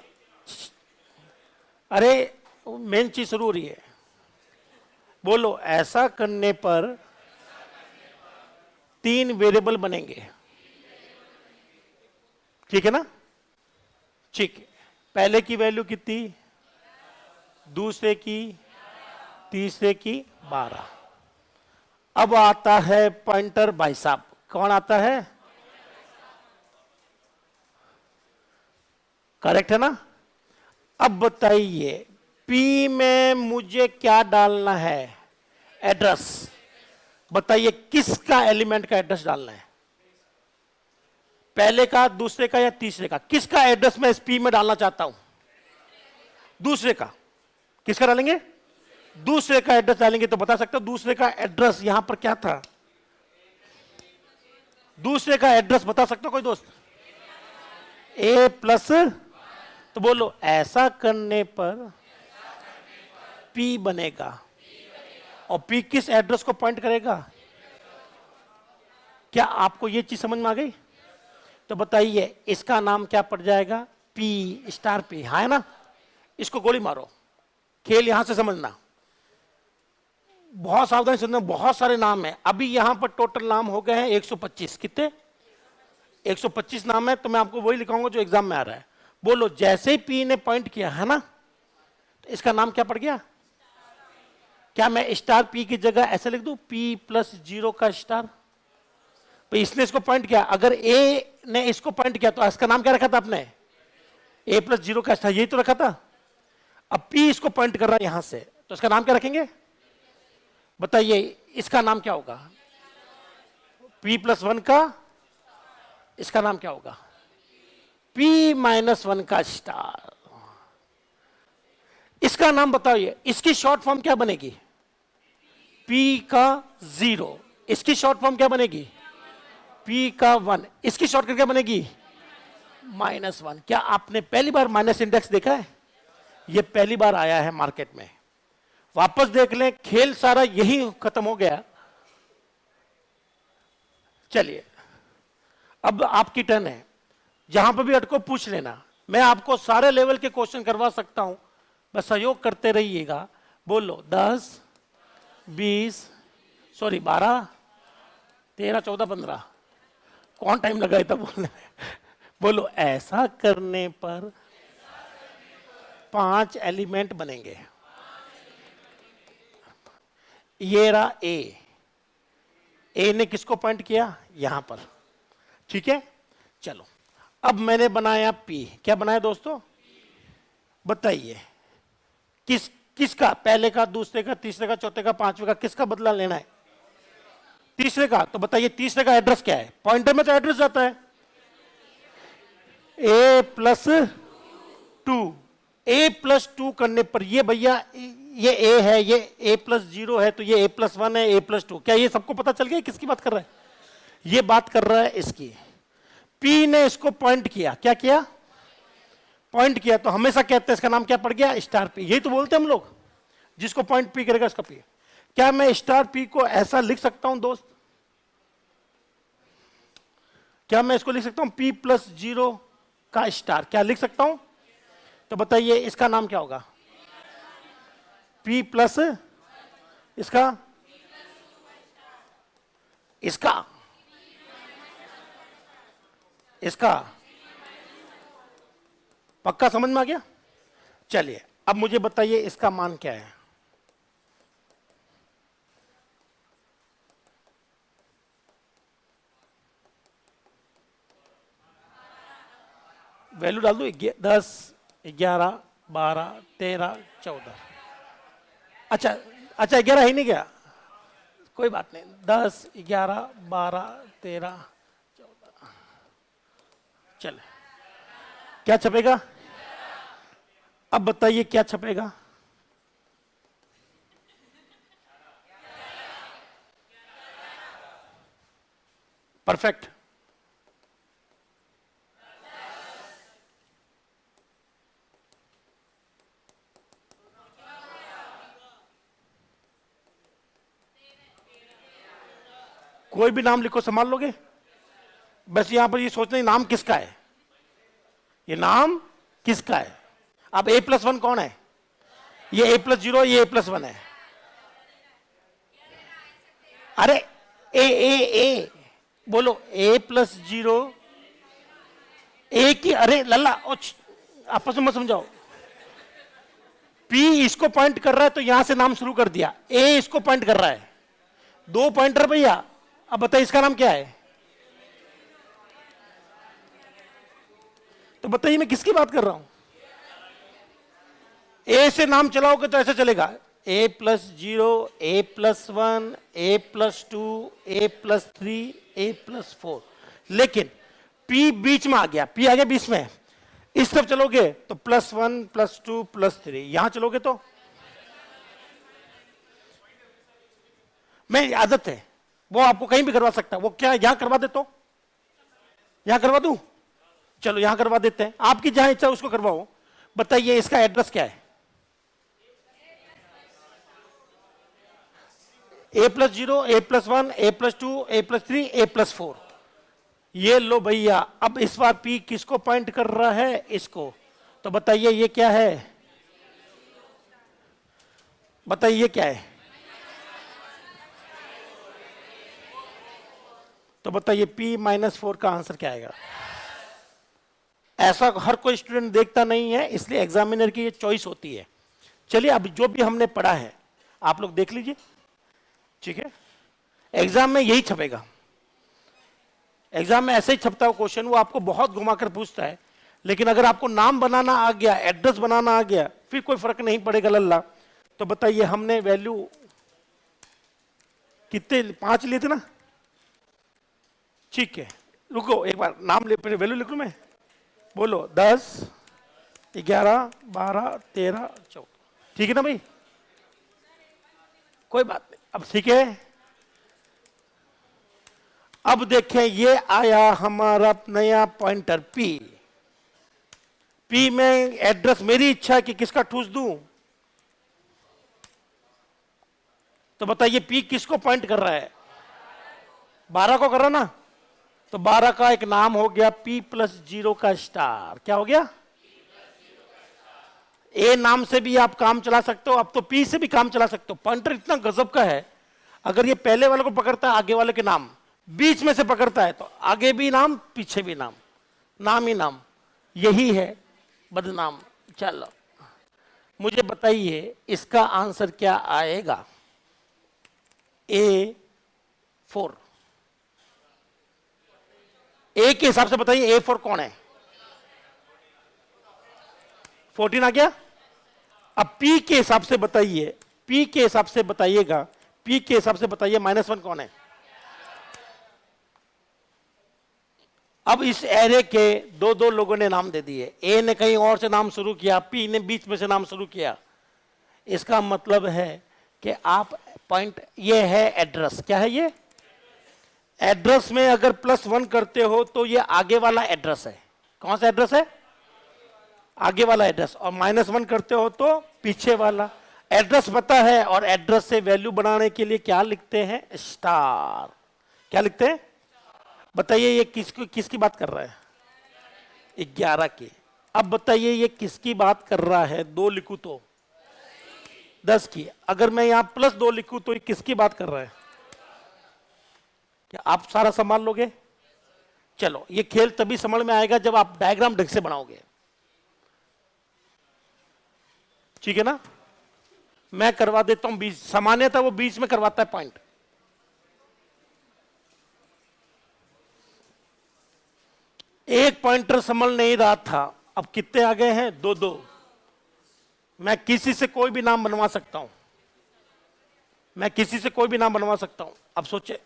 अरे मेन चीज शुरू हो रही है। बोलो, ऐसा करने पर 3 वेरिएबल बनेंगे, ठीक है ना? ठीक है। पहले की वैल्यू कितनी? दूसरे की, तीसरे की 12। अब आता है पॉइंटर भाई साहब। कौन आता है? करेक्ट है ना? अब बताइए पी में मुझे क्या डालना है? एड्रेस। बताइए किसका एलिमेंट का एड्रेस डालना है? पहले का, दूसरे का या तीसरे का? किसका एड्रेस मैं इस पी में डालना चाहता हूं? दूसरे का। किसका डालेंगे? दूसरे का एड्रेस डालेंगे। तो बता सकते हो दूसरे का एड्रेस यहां पर क्या था? दूसरे का एड्रेस बता सकते हो कोई दोस्त? ए प्लस। तो बोलो ऐसा करने पर पी बनेगा। और पी किस एड्रेस को पॉइंट करेगा? क्या आपको यह चीज समझ में आ गई? तो बताइए इसका नाम क्या पड़ जाएगा? P star P. हाँ है ना? इसको गोली मारो। खेल यहां से समझना, बहुत सावधानी से सुनना। बहुत सारे नाम है। अभी यहां पर टोटल नाम हो गए हैं 125। कितने? 125 नाम है। तो मैं आपको वही लिखाऊंगा जो एग्जाम में आ रहा है। बोलो जैसे ही पी ने पॉइंट किया है ना, तो इसका नाम क्या पड़ गया? क्या मैं स्टार पी की जगह ऐसे लिख दूं? पी प्लस 0 का स्टार। तो इसने इसको पॉइंट किया। अगर ए ने इसको पॉइंट किया तो इसका नाम क्या रखा था आपने? ए प्लस 0 का स्टार। यही तो रखा था। अब पी इसको पॉइंट कर रहा है यहां से, तो इसका नाम क्या रखेंगे? बताइए इसका नाम क्या होगा? पी प्लस 1 का। इसका नाम क्या होगा? पी माइनस 1 का स्टार। इसका नाम बताइए। इसकी शॉर्ट फॉर्म क्या बनेगी? पी का 0। इसकी शॉर्ट फॉर्म क्या बनेगी? पी का 1। इसकी शॉर्टकट क्या बनेगी? -1। क्या आपने पहली बार माइनस इंडेक्स देखा है? यह पहली बार आया है मार्केट में। वापस देख लें, खेल सारा यही खत्म हो गया। चलिए अब आपकी टर्न है। जहां पर भी अटको पूछ लेना। मैं आपको सारे लेवल के क्वेश्चन करवा सकता हूं, बस सहयोग करते रहिएगा। बोलो 10 20 सॉरी 12 13 14 15। कौन टाइम लगाया था बोलने में? बोलो ऐसा करने पर 5 एलिमेंट बनेंगे। ये रहा ए। ए ने किसको पॉइंट किया? यहां पर। ठीक है, चलो अब मैंने बनाया पी। क्या बनाया दोस्तों? बताइए किसका? पहले का, दूसरे का, तीसरे का, चौथे का, पांचवे का? किसका बदला लेना है? तीसरे का। तो बताइए तीसरे का एड्रेस क्या है? पॉइंटर में तो एड्रेस जाता है ए प्लस 2। ए प्लस 2 करने पर ये भैया ये ए है, ये ए प्लस 0 है, तो ये ए प्लस 1 है, ए प्लस 2। क्या ये सबको पता चल गया किसकी बात कर रहा है? ये बात कर रहा है इसकी। पी ने इसको पॉइंट किया। क्या किया? पॉइंट किया। तो हमेशा कहते हैं इसका नाम क्या पड़ गया? Star P. यही तो बोलते हैं हम लोग, जिसको पॉइंट पी करेगा उसका पी। क्या मैं स्टार पी को ऐसा लिख सकता हूं दोस्त? क्या मैं इसको लिख सकता हूं पी प्लस 0 का स्टार? क्या लिख सकता हूं? तो बताइए इसका नाम क्या होगा? पी प्लस इसका इसका इसका पक्का समझ में आ गया? चलिए अब मुझे बताइए इसका मान क्या है? वैल्यू डाल दो। 10 11 12 13 14। अच्छा अच्छा 11 ही नहीं गया, कोई बात नहीं। 10 11 12 13 14। चले क्या छपेगा? अब बताइए क्या छपेगा? परफेक्ट। कोई भी नाम लिखो, संभाल लोगे? बस यहां पर ये सोचना ही नाम किसका है, ये नाम किसका है। अब a प्लस 1 कौन है? ये a प्लस 0, ये a प्लस 1 है। अरे ए बोलो a प्लस 0 ए की। अरे लल्ला आपस में मत समझाओ। P इसको पॉइंट कर रहा है तो यहां से नाम शुरू कर दिया। A इसको पॉइंट कर रहा है। 2 पॉइंटर भैया। अब बताइए इसका नाम क्या है? तो बताइए मैं किसकी बात कर रहा हूं? ए से नाम चलाओगे तो ऐसे चलेगा, a plus 0, a plus 1, a plus 2, a plus 3, a plus 4। लेकिन p बीच में आ गया, p आ गया बीच में, इस तरफ चलोगे तो प्लस 1, प्लस 2, प्लस 3, यहां चलोगे तो मैं आदत है, वो आपको कहीं भी करवा सकता है। वो क्या यहां करवा दे तो यहां करवा दूं? चलो यहां करवा देते हैं, आपकी जहां इच्छा उसको करवाओ। बताइए इसका एड्रेस क्या है? a plus 0, a plus 1, a plus 2, a plus 3, a plus 4। ये लो भैया, अब इस बार p किसको पॉइंट कर रहा है? इसको। तो बताइए ये क्या है? बताइए ये क्या है? तो बताइए p माइनस 4 का आंसर क्या आएगा? ऐसा हर कोई स्टूडेंट देखता नहीं है, इसलिए एग्जामिनर की ये चॉइस होती है। चलिए अब जो भी हमने पढ़ा है आप लोग देख लीजिए, ठीक है? एग्जाम में यही छपेगा, एग्जाम में ऐसे ही छपता है क्वेश्चन, वो आपको बहुत घुमाकर पूछता है। लेकिन अगर आपको नाम बनाना आ गया, एड्रेस बनाना आ गया, फिर कोई फर्क नहीं पड़ेगा लल्ला। तो बताइए हमने वैल्यू कितने, 5 लिए थे ना? ठीक है, रुको एक बार नाम ले, फिर वैल्यू लिख लूं मैं। बोलो 10, 11, 12, 13, 14। ठीक है ना भाई? कोई बात नहीं, अब ठीक है। अब देखें, ये आया हमारा नया पॉइंटर P। P में एड्रेस मेरी इच्छा है कि किसका ठूस दूं। तो बताइए P किसको पॉइंट कर रहा है? 12 को कर रहा ना? तो 12 का एक नाम हो गया P प्लस 0 का स्टार। क्या हो गया? ए नाम से भी आप काम चला सकते हो, अब तो P से भी काम चला सकते हो। पॉइंटर इतना गजब का है, अगर ये पहले वाले को पकड़ता है आगे वाले के नाम, बीच में से पकड़ता है तो आगे भी नाम पीछे भी नाम, नाम ही नाम। यही है बदनाम। चलो मुझे बताइए इसका आंसर क्या आएगा? A4। ए के हिसाब से बताइए A4 कौन है? 14 आ गया। अब P के हिसाब से बताइए, P के हिसाब से बताइएगा, P के हिसाब से बताइए -1 कौन है? अब इस एरे के दो दो लोगों ने नाम दे दिए, ए ने कहीं और से नाम शुरू किया, P ने बीच में से नाम शुरू किया। इसका मतलब है कि आप पॉइंट, ये है एड्रेस। क्या है ये? एड्रेस में अगर +1 करते हो तो ये आगे वाला एड्रेस है। कौन सा एड्रेस है? आगे वाला एड्रेस। और -1 करते हो तो पीछे वाला एड्रेस पता है। और एड्रेस से वैल्यू बनाने के लिए क्या लिखते हैं? स्टार। क्या लिखते हैं? बताइए ये किसकी बात कर रहा है? 11 की। अब बताइए ये किसकी बात कर रहा है? 2 लिखूं तो 10 की। अगर मैं यहां +2 लिखूं तो ये किसकी बात कर रहा है? क्या आप सारा संभाल लोगे? चलो ये खेल तभी समझ में आएगा जब आप डायग्राम ढंग से बनाओगे, ठीक है ना? मैं करवा देता हूं बीच, सामान्यतः वो बीच में करवाता है पॉइंट। एक पॉइंटर समझ नहीं रहा था, अब कितने आ गए हैं? 2-2। मैं किसी से कोई भी नाम बनवा सकता हूं, मैं किसी से कोई भी नाम बनवा सकता हूं। अब सोचे,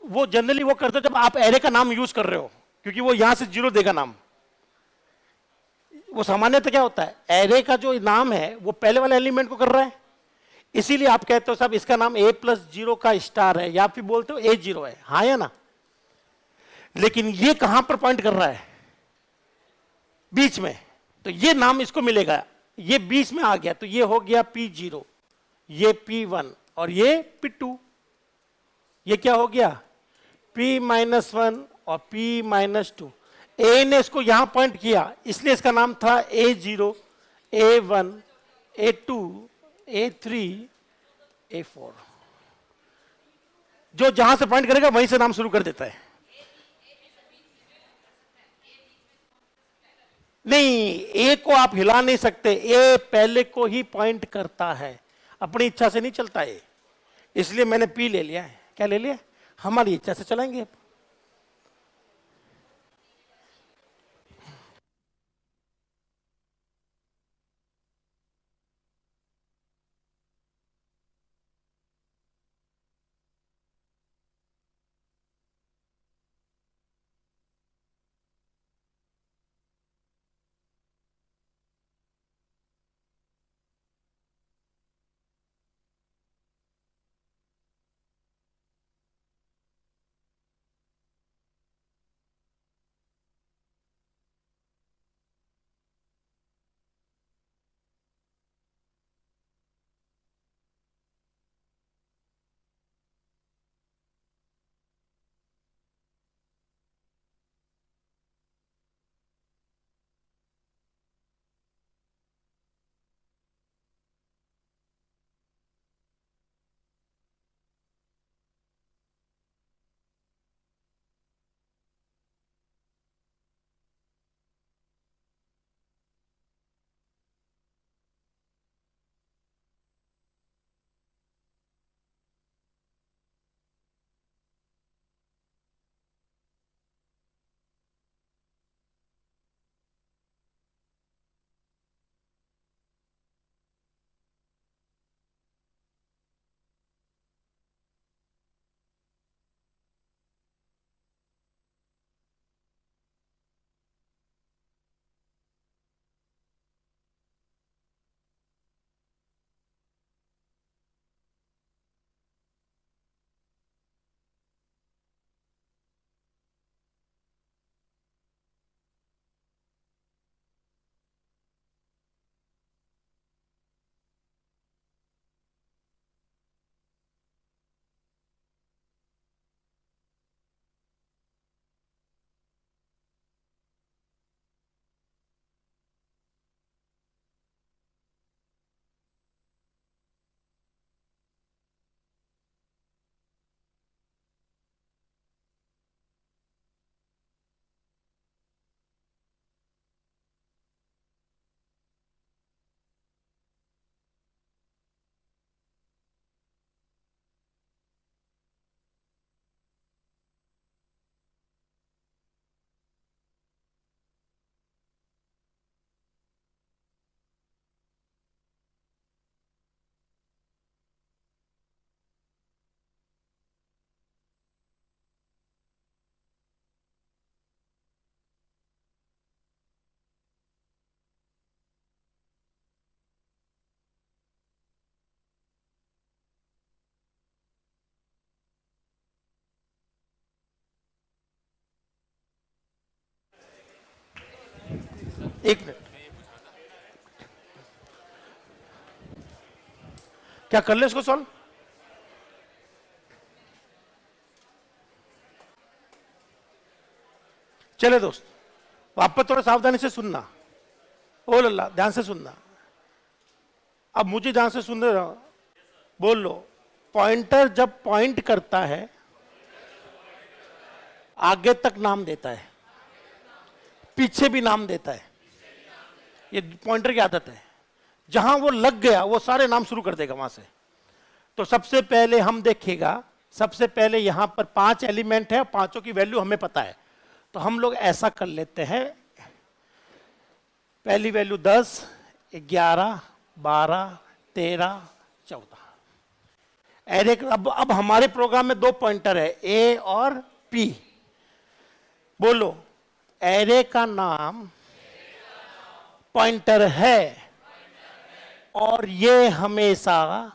वो जनरली वो करते जब आप एरे का नाम यूज कर रहे हो, क्योंकि वो यहां से 0 देगा नाम। वो सामान्यतः क्या होता है, एरे का जो नाम है वो पहले वाले एलिमेंट को कर रहा है, इसीलिए आप कहते हो साहब इसका नाम A+0 का स्टार है, या फिर बोलते हो A0 है। हाँ या ना? लेकिन ये कहां पर पॉइंट कर रहा है? बीच में। तो ये नाम इसको मिलेगा, ये बीच में आ गया तो ये हो गया P0, ये P1 और ये P2। ये क्या हो गया? P-1 और P-2। ए ने इसको यहां पॉइंट किया, इसलिए इसका नाम था A0, A1, A2, A3, A4। जो जहां से पॉइंट करेगा वहीं से नाम शुरू कर देता है। नहीं, ए को आप हिला नहीं सकते, ए पहले को ही पॉइंट करता है, अपनी इच्छा से नहीं चलता है। इसलिए मैंने पी ले लिया है। क्या ले लिया? हमारी इच्छा से चलाएंगे। एक मिनट, क्या कर ले इसको सॉल्व? चले दोस्त, वापस थोड़ा सावधानी से सुनना। ओ लल्ला, ध्यान से सुनना। अब मुझे ध्यान से सुन रहे हो, बोल लो। पॉइंटर जब पॉइंट करता है आगे तक नाम देता है, पीछे भी नाम देता है। ये पॉइंटर की आदत है। जहां वो लग गया वो सारे नाम शुरू कर देगा वहां से। तो सबसे पहले हम देखेगा, सबसे पहले यहां पर 5 एलिमेंट है, पांचों की वैल्यू हमें पता है। तो हम लोग ऐसा कर लेते हैं, पहली वैल्यू 10, 11, 12, 13, 14। एरे अब हमारे प्रोग्राम में 2 पॉइंटर है, ए और पी। बोलो, एरे का नाम पॉइंटर है और ये हमेशा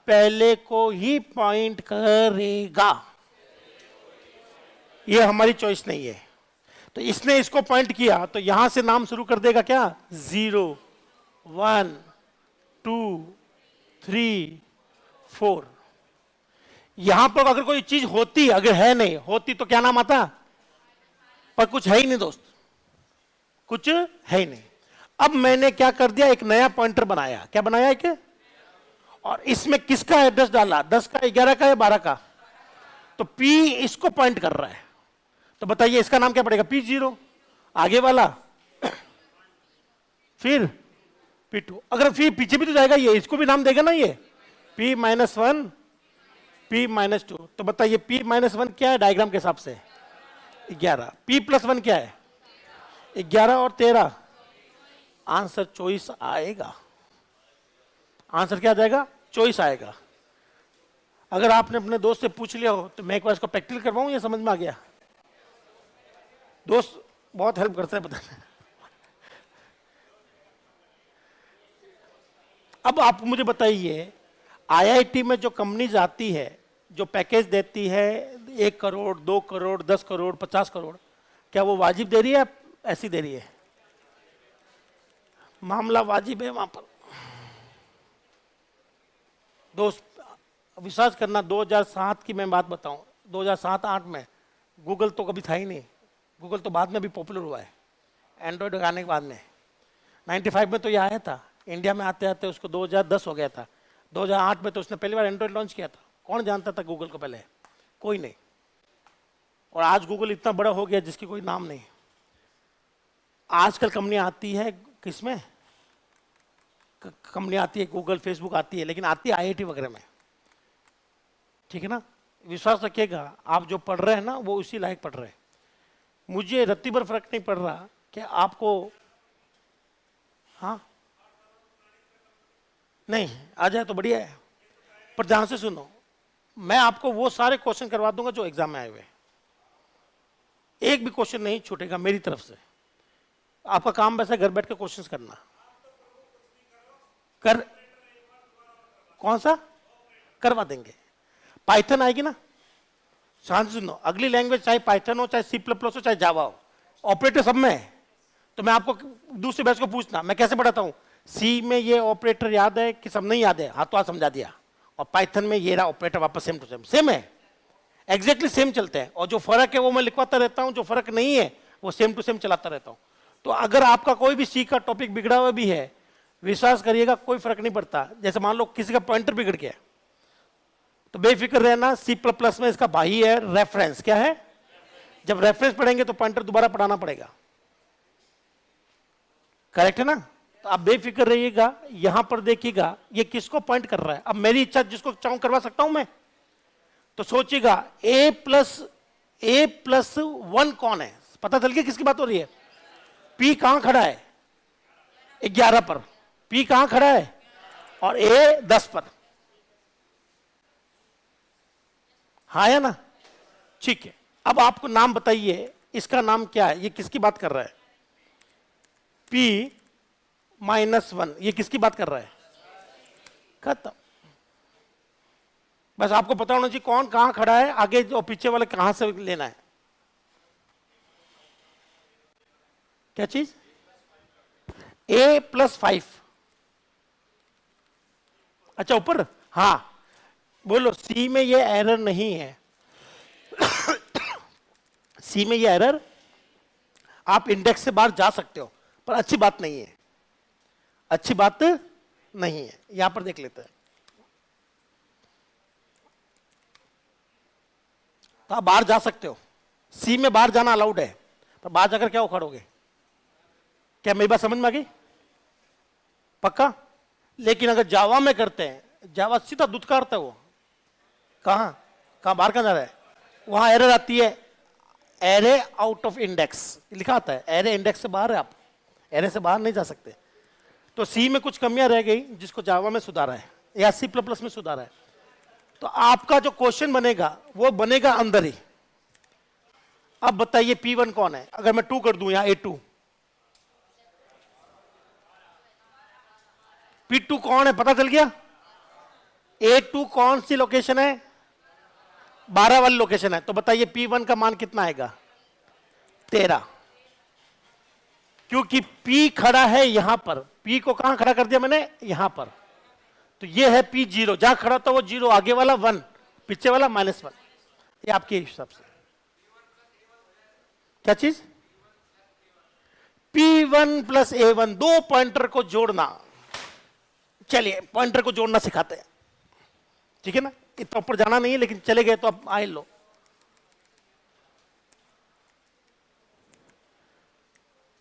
पहले को ही पॉइंट करेगा। ये हमारी चॉइस नहीं है। तो इसने इसको पॉइंट किया तो यहां से नाम शुरू कर देगा क्या? 0, 1, 2, 3, 4। यहां पर अगर कोई चीज होती, अगर है नहीं होती तो क्या नाम आता? पर कुछ है ही नहीं दोस्त, कुछ है ही नहीं। अब मैंने क्या कर दिया, एक नया पॉइंटर बनाया। क्या बनाया? एक, और इसमें किसका एड्रेस डाला? 10 का, 11 का या 12 का? तो P इसको पॉइंट कर रहा है। तो बताइए इसका नाम क्या पड़ेगा? P0 आगे वाला, फिर P2। अगर फिर पीछे भी तो जाएगा, ये इसको भी नाम देगा ना, ये P-1, P-2। तो बताइए P-1 क्या है डायग्राम के हिसाब से? 11। P+1 क्या है? 11 और 13। आंसर चॉइस आएगा। आंसर क्या आ जाएगा? चॉइस आएगा। अगर आपने अपने दोस्त से पूछ लिया हो तो मैं एक बार इसको प्रैक्टिकल करवाऊं या समझ में आ गया? दोस्त बहुत हेल्प करता है बताने। अब आप मुझे बताइए, आईआईटी में जो कंपनीज आती है, जो पैकेज देती है 1 करोड़, 2 करोड़, 10 करोड़, 50 करोड़, क्या वो वाजिब दे रही है, ऐसी दे रही है? मामला वाजिब है वहां पर दोस्त। विश्वास करना, 2007 की मैं बात बताऊं, 2007-8 में गूगल तो कभी था ही नहीं। गूगल तो बाद में भी पॉपुलर हुआ है, एंड्रॉयड आने के बाद में। 95 में तो ये आया था, इंडिया में आते आते उसको 2010 हो गया था। 2008 में तो उसने पहली बार एंड्रॉयड लॉन्च किया था। कौन जानता था गूगल को पहले? कोई नहीं। और आज गूगल इतना बड़ा हो गया जिसकी कोई नाम नहीं। आजकल कंपनी आती है किसमें? कंपनी आती है, गूगल, फेसबुक आती है, लेकिन आती है आईआईटी वगैरह में। ठीक है ना? विश्वास रखिएगा, आप जो पढ़ रहे हैं ना वो उसी लायक पढ़ रहे हैं। मुझे रत्ती भर फर्क नहीं पड़ रहा कि आपको, हाँ नहीं आ जाए तो बढ़िया है, पर ध्यान से सुनो। मैं आपको वो सारे क्वेश्चन करवा दूंगा जो एग्जाम में आए हुए। एक भी क्वेश्चन नहीं छूटेगा मेरी तरफ से। आपका काम वैसे घर बैठ के क्वेश्चंस करना। कर कौन सा करवा देंगे? पाइथन आएगी ना? शांत सुनो, अगली लैंग्वेज चाहे पाइथन हो, चाहे C++ हो, चाहे जावा हो, ऑपरेटर सब में है। तो मैं आपको दूसरे बैच को पूछना, मैं कैसे पढ़ाता हूँ? सी में ये ऑपरेटर याद है कि सब नहीं याद है? हाथ तो आज समझा दिया। और पाइथन में ये रहा ऑपरेटर, वापस सेम टू सेम, सेम है, एग्जैक्टली सेम चलते हैं। और जो फर्क है वो मैं लिखवाता रहता हूँ, जो फर्क नहीं है वो सेम टू सेम चलाता रहता हूँ। तो अगर आपका कोई भी सी का टॉपिक बिगड़ा हुआ भी है, विश्वास करिएगा कोई फर्क नहीं पड़ता। जैसे मान लो किसी का पॉइंटर बिगड़ गया तो बेफिक्र रहना, C++ में इसका भाई है रेफरेंस। क्या है? जब रेफरेंस पढ़ेंगे तो पॉइंटर दोबारा पढ़ाना पड़ेगा। करेक्ट है ना? तो आप बेफिक्र रहिएगा। यहां पर देखिएगा ये किसको पॉइंट कर रहा है। अब मेरी इच्छा जिसको चाहूं करवा सकता हूं मैं। तो सोचिएगा A+1 कौन है? पता चल गया किसकी बात हो रही है? P कहां खड़ा है? 11 पर। P कहां खड़ा है? और A 10 पर। हाँ या ना? ठीक है। अब आपको नाम बताइए, इसका नाम क्या है? ये किसकी बात कर रहा है? P-1, ये किसकी बात कर रहा है? खत्म। बस आपको पता होना चाहिए कौन कहां खड़ा है, आगे और पीछे वाले कहां से लेना है। क्या चीज? a+5। अच्छा ऊपर, हाँ बोलो सी में ये एरर नहीं है। सी में ये एरर, आप इंडेक्स से बाहर जा सकते हो पर अच्छी बात नहीं है, अच्छी बात नहीं है। यहां पर देख लेते हैं, तो आप बाहर जा सकते हो, सी में बाहर जाना अलाउड है, पर बाहर जाकर क्या उखाड़ोगे? क्या मेरी बात समझ में आ गई? पक्का? लेकिन अगर जावा में करते हैं, जावा सीधा दुत्कारता है वो, कहां कहां बाहर कहां जा रहा है, वहां एरर आती है, एरे आउट ऑफ इंडेक्स लिखा आता है, एरे इंडेक्स से बाहर है, आप एरे से बाहर नहीं जा सकते। तो सी में कुछ कमियां रह गई जिसको जावा में सुधारा है या C++ में सुधारा है। तो आपका जो क्वेश्चन बनेगा वो बनेगा अंदर ही। अब बताइए P1 कौन है? अगर मैं 2 कर दूं यहां A2, P2 कौन है पता चल गया? A2 कौन सी लोकेशन है? 12 वाली लोकेशन है। तो बताइए P1 का मान कितना आएगा? 13, क्योंकि P खड़ा है यहां पर। P को कहां खड़ा कर दिया मैंने? यहां पर। तो ये है P0, जहां खड़ा था वो 0, आगे वाला 1, पीछे वाला -1। ये आपके हिसाब से क्या चीज? P1 + A1, 2 पॉइंटर को जोड़ना। चलिए पॉइंटर को जोड़ना सिखाते हैं, ठीक है ना? इतना ऊपर जाना नहीं है, लेकिन चले गए तो अब आए लो।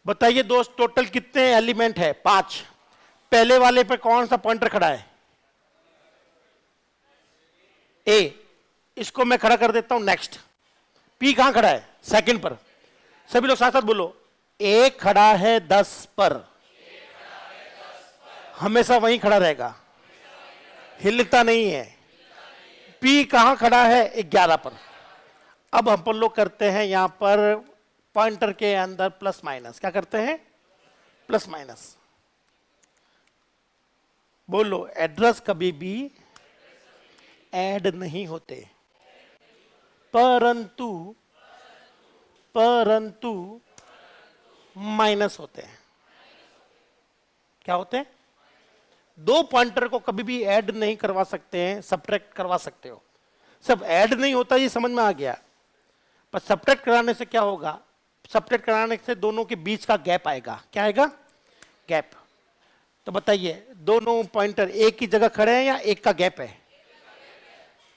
बताइए दोस्त टोटल कितने एलिमेंट है? 5। पहले वाले पे कौन सा पॉइंटर खड़ा है? ए। इसको मैं खड़ा कर देता हूं नेक्स्ट। पी कहां खड़ा है? सेकंड पर। सभी लोग साथ साथ बोलो, ए खड़ा है 10 पर, हमेशा वहीं खड़ा रहेगा, हिलता नहीं है। पी कहां खड़ा है? 11 पर। अब हम लोग करते हैं यहां पर पॉइंटर के अंदर प्लस माइनस। क्या करते हैं? Plus minus. बोलो एड्रेस कभी भी ऐड नहीं होते, परंतु माइनस होते हैं। क्या होते हैं? 2 पॉइंटर को कभी भी ऐड नहीं करवा सकते हैं, सब्ट्रैक्ट करवा सकते हो। सब ऐड नहीं होता, ये समझ में आ गया। पर सब्ट्रैक्ट कराने से क्या होगा? सब्ट्रैक्ट कराने से दोनों के बीच का गैप आएगा। क्या आएगा? गैप। तो बताइए दोनों पॉइंटर एक ही जगह खड़े हैं या एक का गैप है?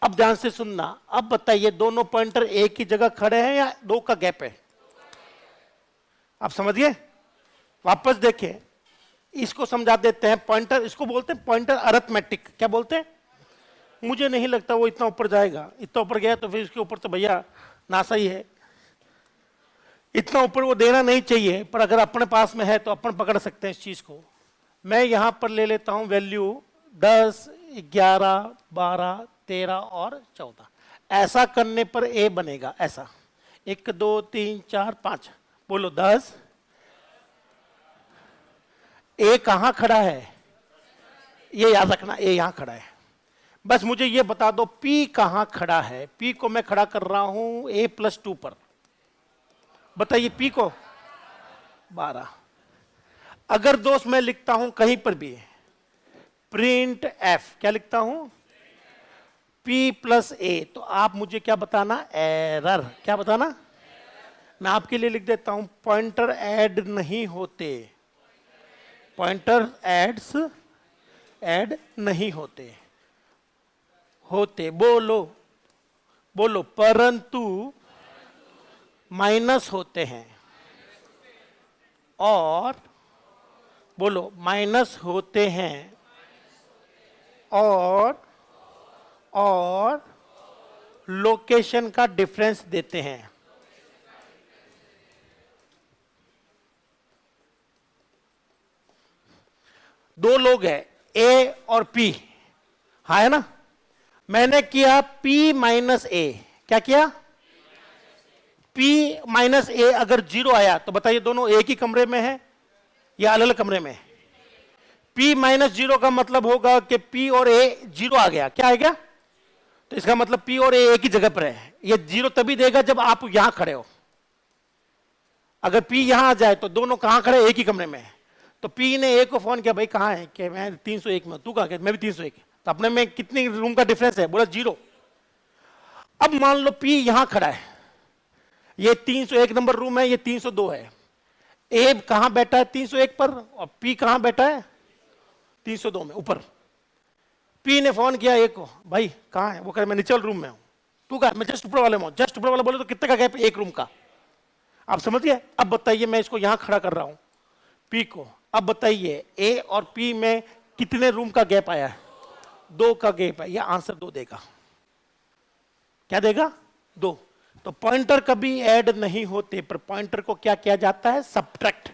अब ध्यान से सुनना। अब बताइए दोनों पॉइंटर एक ही जगह खड़े हैं या 2 का गैप है? आप समझिए, वापस देखें, इसको समझा देते हैं। पॉइंटर, इसको बोलते हैं पॉइंटर अरिथमेटिक। क्या बोलते हैं? मुझे नहीं लगता वो इतना ऊपर जाएगा। इतना ऊपर गया तो फिर इसके ऊपर तो भैया नासा ही है। इतना ऊपर वो देना नहीं चाहिए, पर अगर अपने पास में है तो अपन पकड़ सकते हैं इस चीज को। मैं यहां पर ले लेता हूं वैल्यू 10, 11, 12, 13 और 14। ऐसा करने पर ए बनेगा ऐसा। 1, 2, 3, 4, 5। बोलो 10। ए कहां खड़ा है? ये याद रखना, ए यहां खड़ा है। बस मुझे ये बता दो पी कहां खड़ा है? पी को मैं खड़ा कर रहा हूं A+2 पर। बताइए पी को 12। अगर दोस्त मैं लिखता हूं कहीं पर भी प्रिंट एफ, क्या लिखता हूं? P+A, तो आप मुझे क्या बताना? एरर। क्या बताना? मैं आपके लिए लिख देता हूं पॉइंटर ऐड नहीं होते, पॉइंटर ऐड नहीं होते। बोलो बोलो, परंतु माइनस होते हैं। और बोलो माइनस होते हैं और लोकेशन का डिफरेंस देते हैं। दो लोग हैं ए और पी, हाँ है ना? मैंने किया P - A। क्या किया? P - A अगर 0 आया तो बताइए दोनों एक ही कमरे में है या अलग अलग कमरे में? P - 0 का मतलब होगा कि P और A 0 आ गया। क्या आ गया? तो इसका मतलब P और A एक ही जगह पर है। ये 0 तभी देगा जब आप यहां खड़े हो। अगर पी यहां आ जाए तो दोनों कहां खड़े, एक ही कमरे में है। तो पी ने ए को फोन किया, भाई कहां है, कि मैं 301 में, तू कहां गया, मैं भी 301। तो अपने में कितनी रूम का डिफरेंस है, बोला 0। अब मान लो पी यहां खड़ा है, ये 301 नंबर रूम है, ये 302 है। ए कहां बैठा है, 301 पर, और पी कहां बैठा है, 302 में ऊपर। पी ने फोन किया ए को, भाई कहां है, वो कह मैं नीचे रूम में हूं। तू कहा मैं जस्ट ऊपर वाले में हूं। जस्ट ऊपर वाले बोले तो कितने का गैप, एक रूम का। आप समझिए। अब बताइए, मैं इसको यहां खड़ा कर रहा हूं पी को। अब बताइए ए और पी में कितने रूम का गैप आया है, 2 का गैप है। यह आंसर 2 देगा। क्या देगा, 2। तो पॉइंटर कभी ऐड नहीं होते, पर पॉइंटर को क्या किया जाता है, सब्ट्रैक्ट।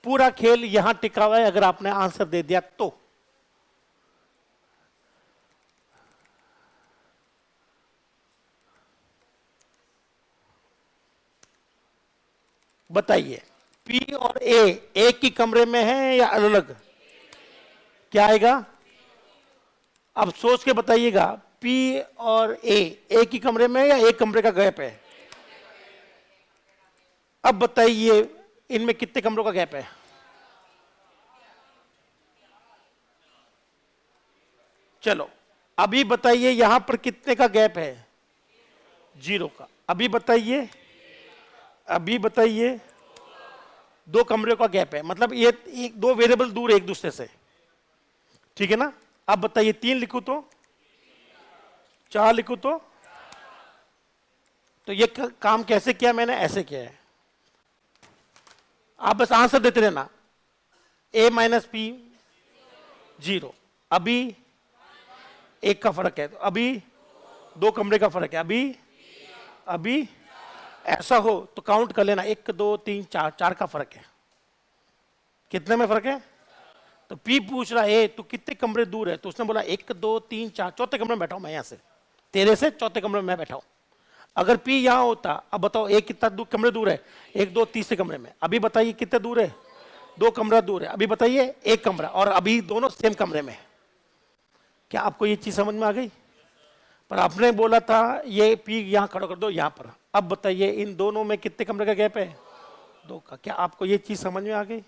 पूरा खेल यहां टिका हुआ है अगर आपने आंसर दे दिया तो। बताइए पी और ए एक ही कमरे में है या अलग अलग, क्या आएगा, अब सोच के बताइएगा। पी और ए एक ही कमरे में है या एक कमरे का गैप है। अब बताइए इनमें कितने कमरों का गैप है। चलो अभी बताइए यहां पर कितने का गैप है, 0 का। अभी बताइए, अभी बताइए 2 कमरे का गैप है, मतलब ये एक 2 वेरिएबल दूर है एक दूसरे से, ठीक है ना। अब बताइए 3 लिखूं तो, 4 लिखूं तो ये काम कैसे किया मैंने, ऐसे किया है। आप बस आंसर देते रहना, a माइनस पी 0। अभी एक का फर्क है, तो अभी 2 कमरे का फर्क है। अभी ऐसा हो तो काउंट कर लेना, 1 2 3 4, 4 का फर्क है। कितने में फर्क है, तो पी पूछ रहा है तू कितने कमरे दूर है, तो उसने बोला 1 2 3 4, चौथे कमरे में बैठा हूं मैं, यहां से तेरे से चौथे कमरे में मैं बैठा हूं। अगर पी यहां होता, अब बताओ एक कितना कमरे दूर है, 1 2 तीसरे कमरे में। अभी बताइए कितने दूर है, 2 कमरा दूर है। अभी बताइए 1 कमरा, और अभी दोनों सेम कमरे में। क्या आपको ये चीज समझ में आ गई। पर आपने बोला था ये पी यहां खड़ा कर दो यहां पर। अब बताइए इन दोनों में कितने कमरे का गैप है, 2 का। क्या आपको ये चीज समझ में आ गई,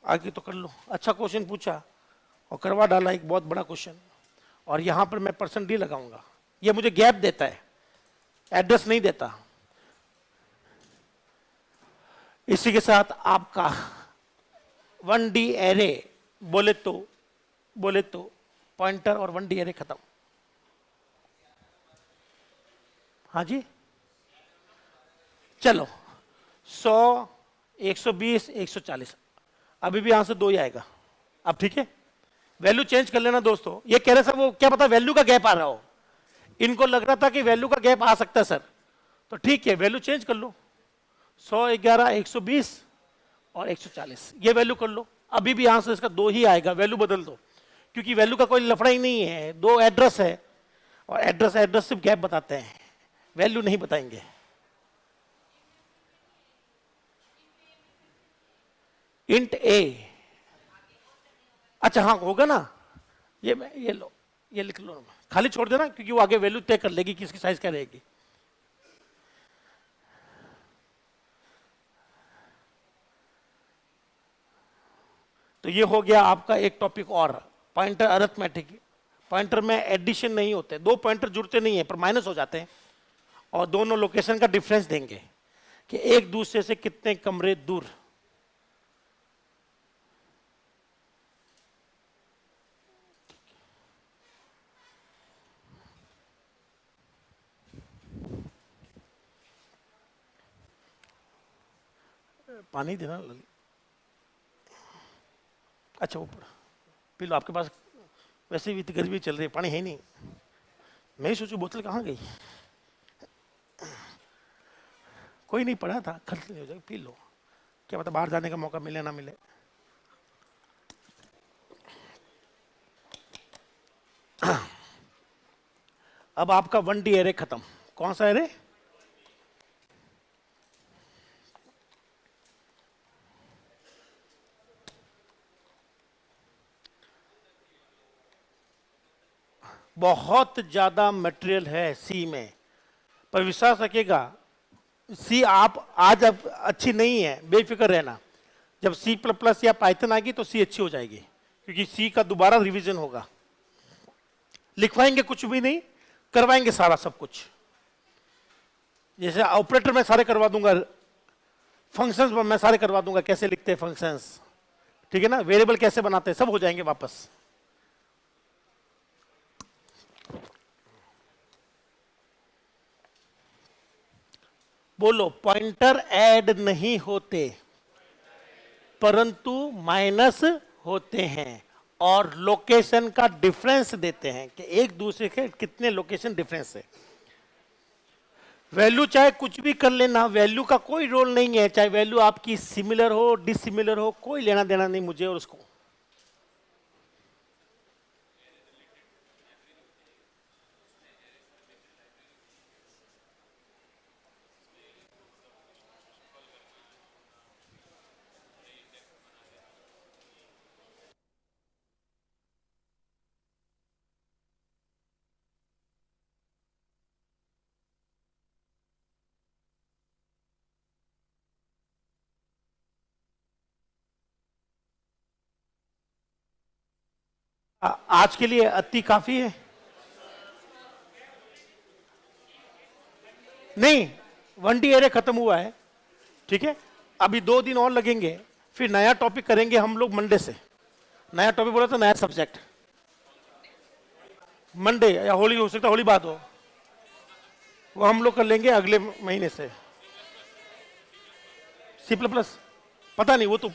आगे तो कर लो। अच्छा क्वेश्चन पूछा और करवा डाला, एक बहुत बड़ा क्वेश्चन। और यहां पर मैं %d लगाऊंगा, ये मुझे गैप देता है, एड्रेस नहीं देता। इसी के साथ आपका 1D एरे बोले तो पॉइंटर और 1D एरे खत्म। हाँ जी, चलो 100 120 140, अभी भी आंसर 2 ही आएगा। अब ठीक है, वैल्यू चेंज कर लेना दोस्तों। ये कह रहे सर वो क्या पता वैल्यू का गैप आ रहा हो, इनको लग रहा था कि वैल्यू का गैप आ सकता है सर, तो ठीक है वैल्यू चेंज कर लो, 111 120 और 140 ये वैल्यू कर लो। अभी भी आंसर इसका 2 ही आएगा, वैल्यू बदल दो, क्योंकि वैल्यू का कोई लफड़ा ही नहीं है। 2 एड्रेस है, और एड्रेस सिर्फ गैप बताते हैं, वैल्यू नहीं बताएंगे। इंट ए, अच्छा हाँ होगा ना, ये लो, ये लिख लो, खाली छोड़ देना, क्योंकि वो आगे वैल्यू तय कर लेगी किसकी साइज क्या रहेगी। तो ये हो गया आपका एक टॉपिक और, पॉइंटर अरिथमेटिक। पॉइंटर में एडिशन नहीं होते, 2 पॉइंटर जुड़ते नहीं है पर माइनस हो जाते हैं, और दोनों लोकेशन का डिफरेंस देंगे कि एक दूसरे से कितने कमरे दूर। पानी देना, अच्छा ऊपर पी लो, आपके पास वैसे भी इतनी गर्मी चल रही है, पानी है नहीं। मैं ही सोचू बोतल कहाँ गई, कोई नहीं पड़ा था, खर्च नहीं हो जाएगा, पी लो, क्या पता बाहर जाने का मौका मिले ना मिले। अब आपका 1D एरे खत्म। कौन सा एरे, बहुत ज्यादा मटेरियल है सी में, पर विश्वास रखिएगा सी आप आज अब अच्छी नहीं है, बेफिक्र रहना। जब सी प्लस प्लस या पाइथन आएगी तो सी अच्छी हो जाएगी, क्योंकि सी का दोबारा रिवीजन होगा। लिखवाएंगे कुछ भी नहीं, करवाएंगे सारा सब कुछ। जैसे ऑपरेटर मैं सारे करवा दूंगा, फंक्शंस मैं सारे करवा दूंगा, कैसे लिखते हैं फंक्शंस, ठीक है ना, वेरिएबल कैसे बनाते हैं, सब हो जाएंगे वापस। बोलो, पॉइंटर ऐड नहीं होते परंतु माइनस होते हैं, और लोकेशन का डिफरेंस देते हैं कि एक दूसरे के कितने लोकेशन डिफरेंस है। वैल्यू चाहे कुछ भी कर लेना, वैल्यू का कोई रोल नहीं है, चाहे वैल्यू आपकी सिमिलर हो डिसिमिलर हो, कोई लेना देना नहीं मुझे और उसको। आज के लिए अति काफी है? नहीं, 1D एरे खत्म हुआ है, ठीक है। अभी 2 दिन और लगेंगे, फिर नया टॉपिक करेंगे हम लोग मंडे से। नया टॉपिक बोला तो नया सब्जेक्ट, मंडे या होली हो सकता है, होली बाद हो, वो हम लोग कर लेंगे अगले महीने से। सी प्लस प्लस पता नहीं, वो तो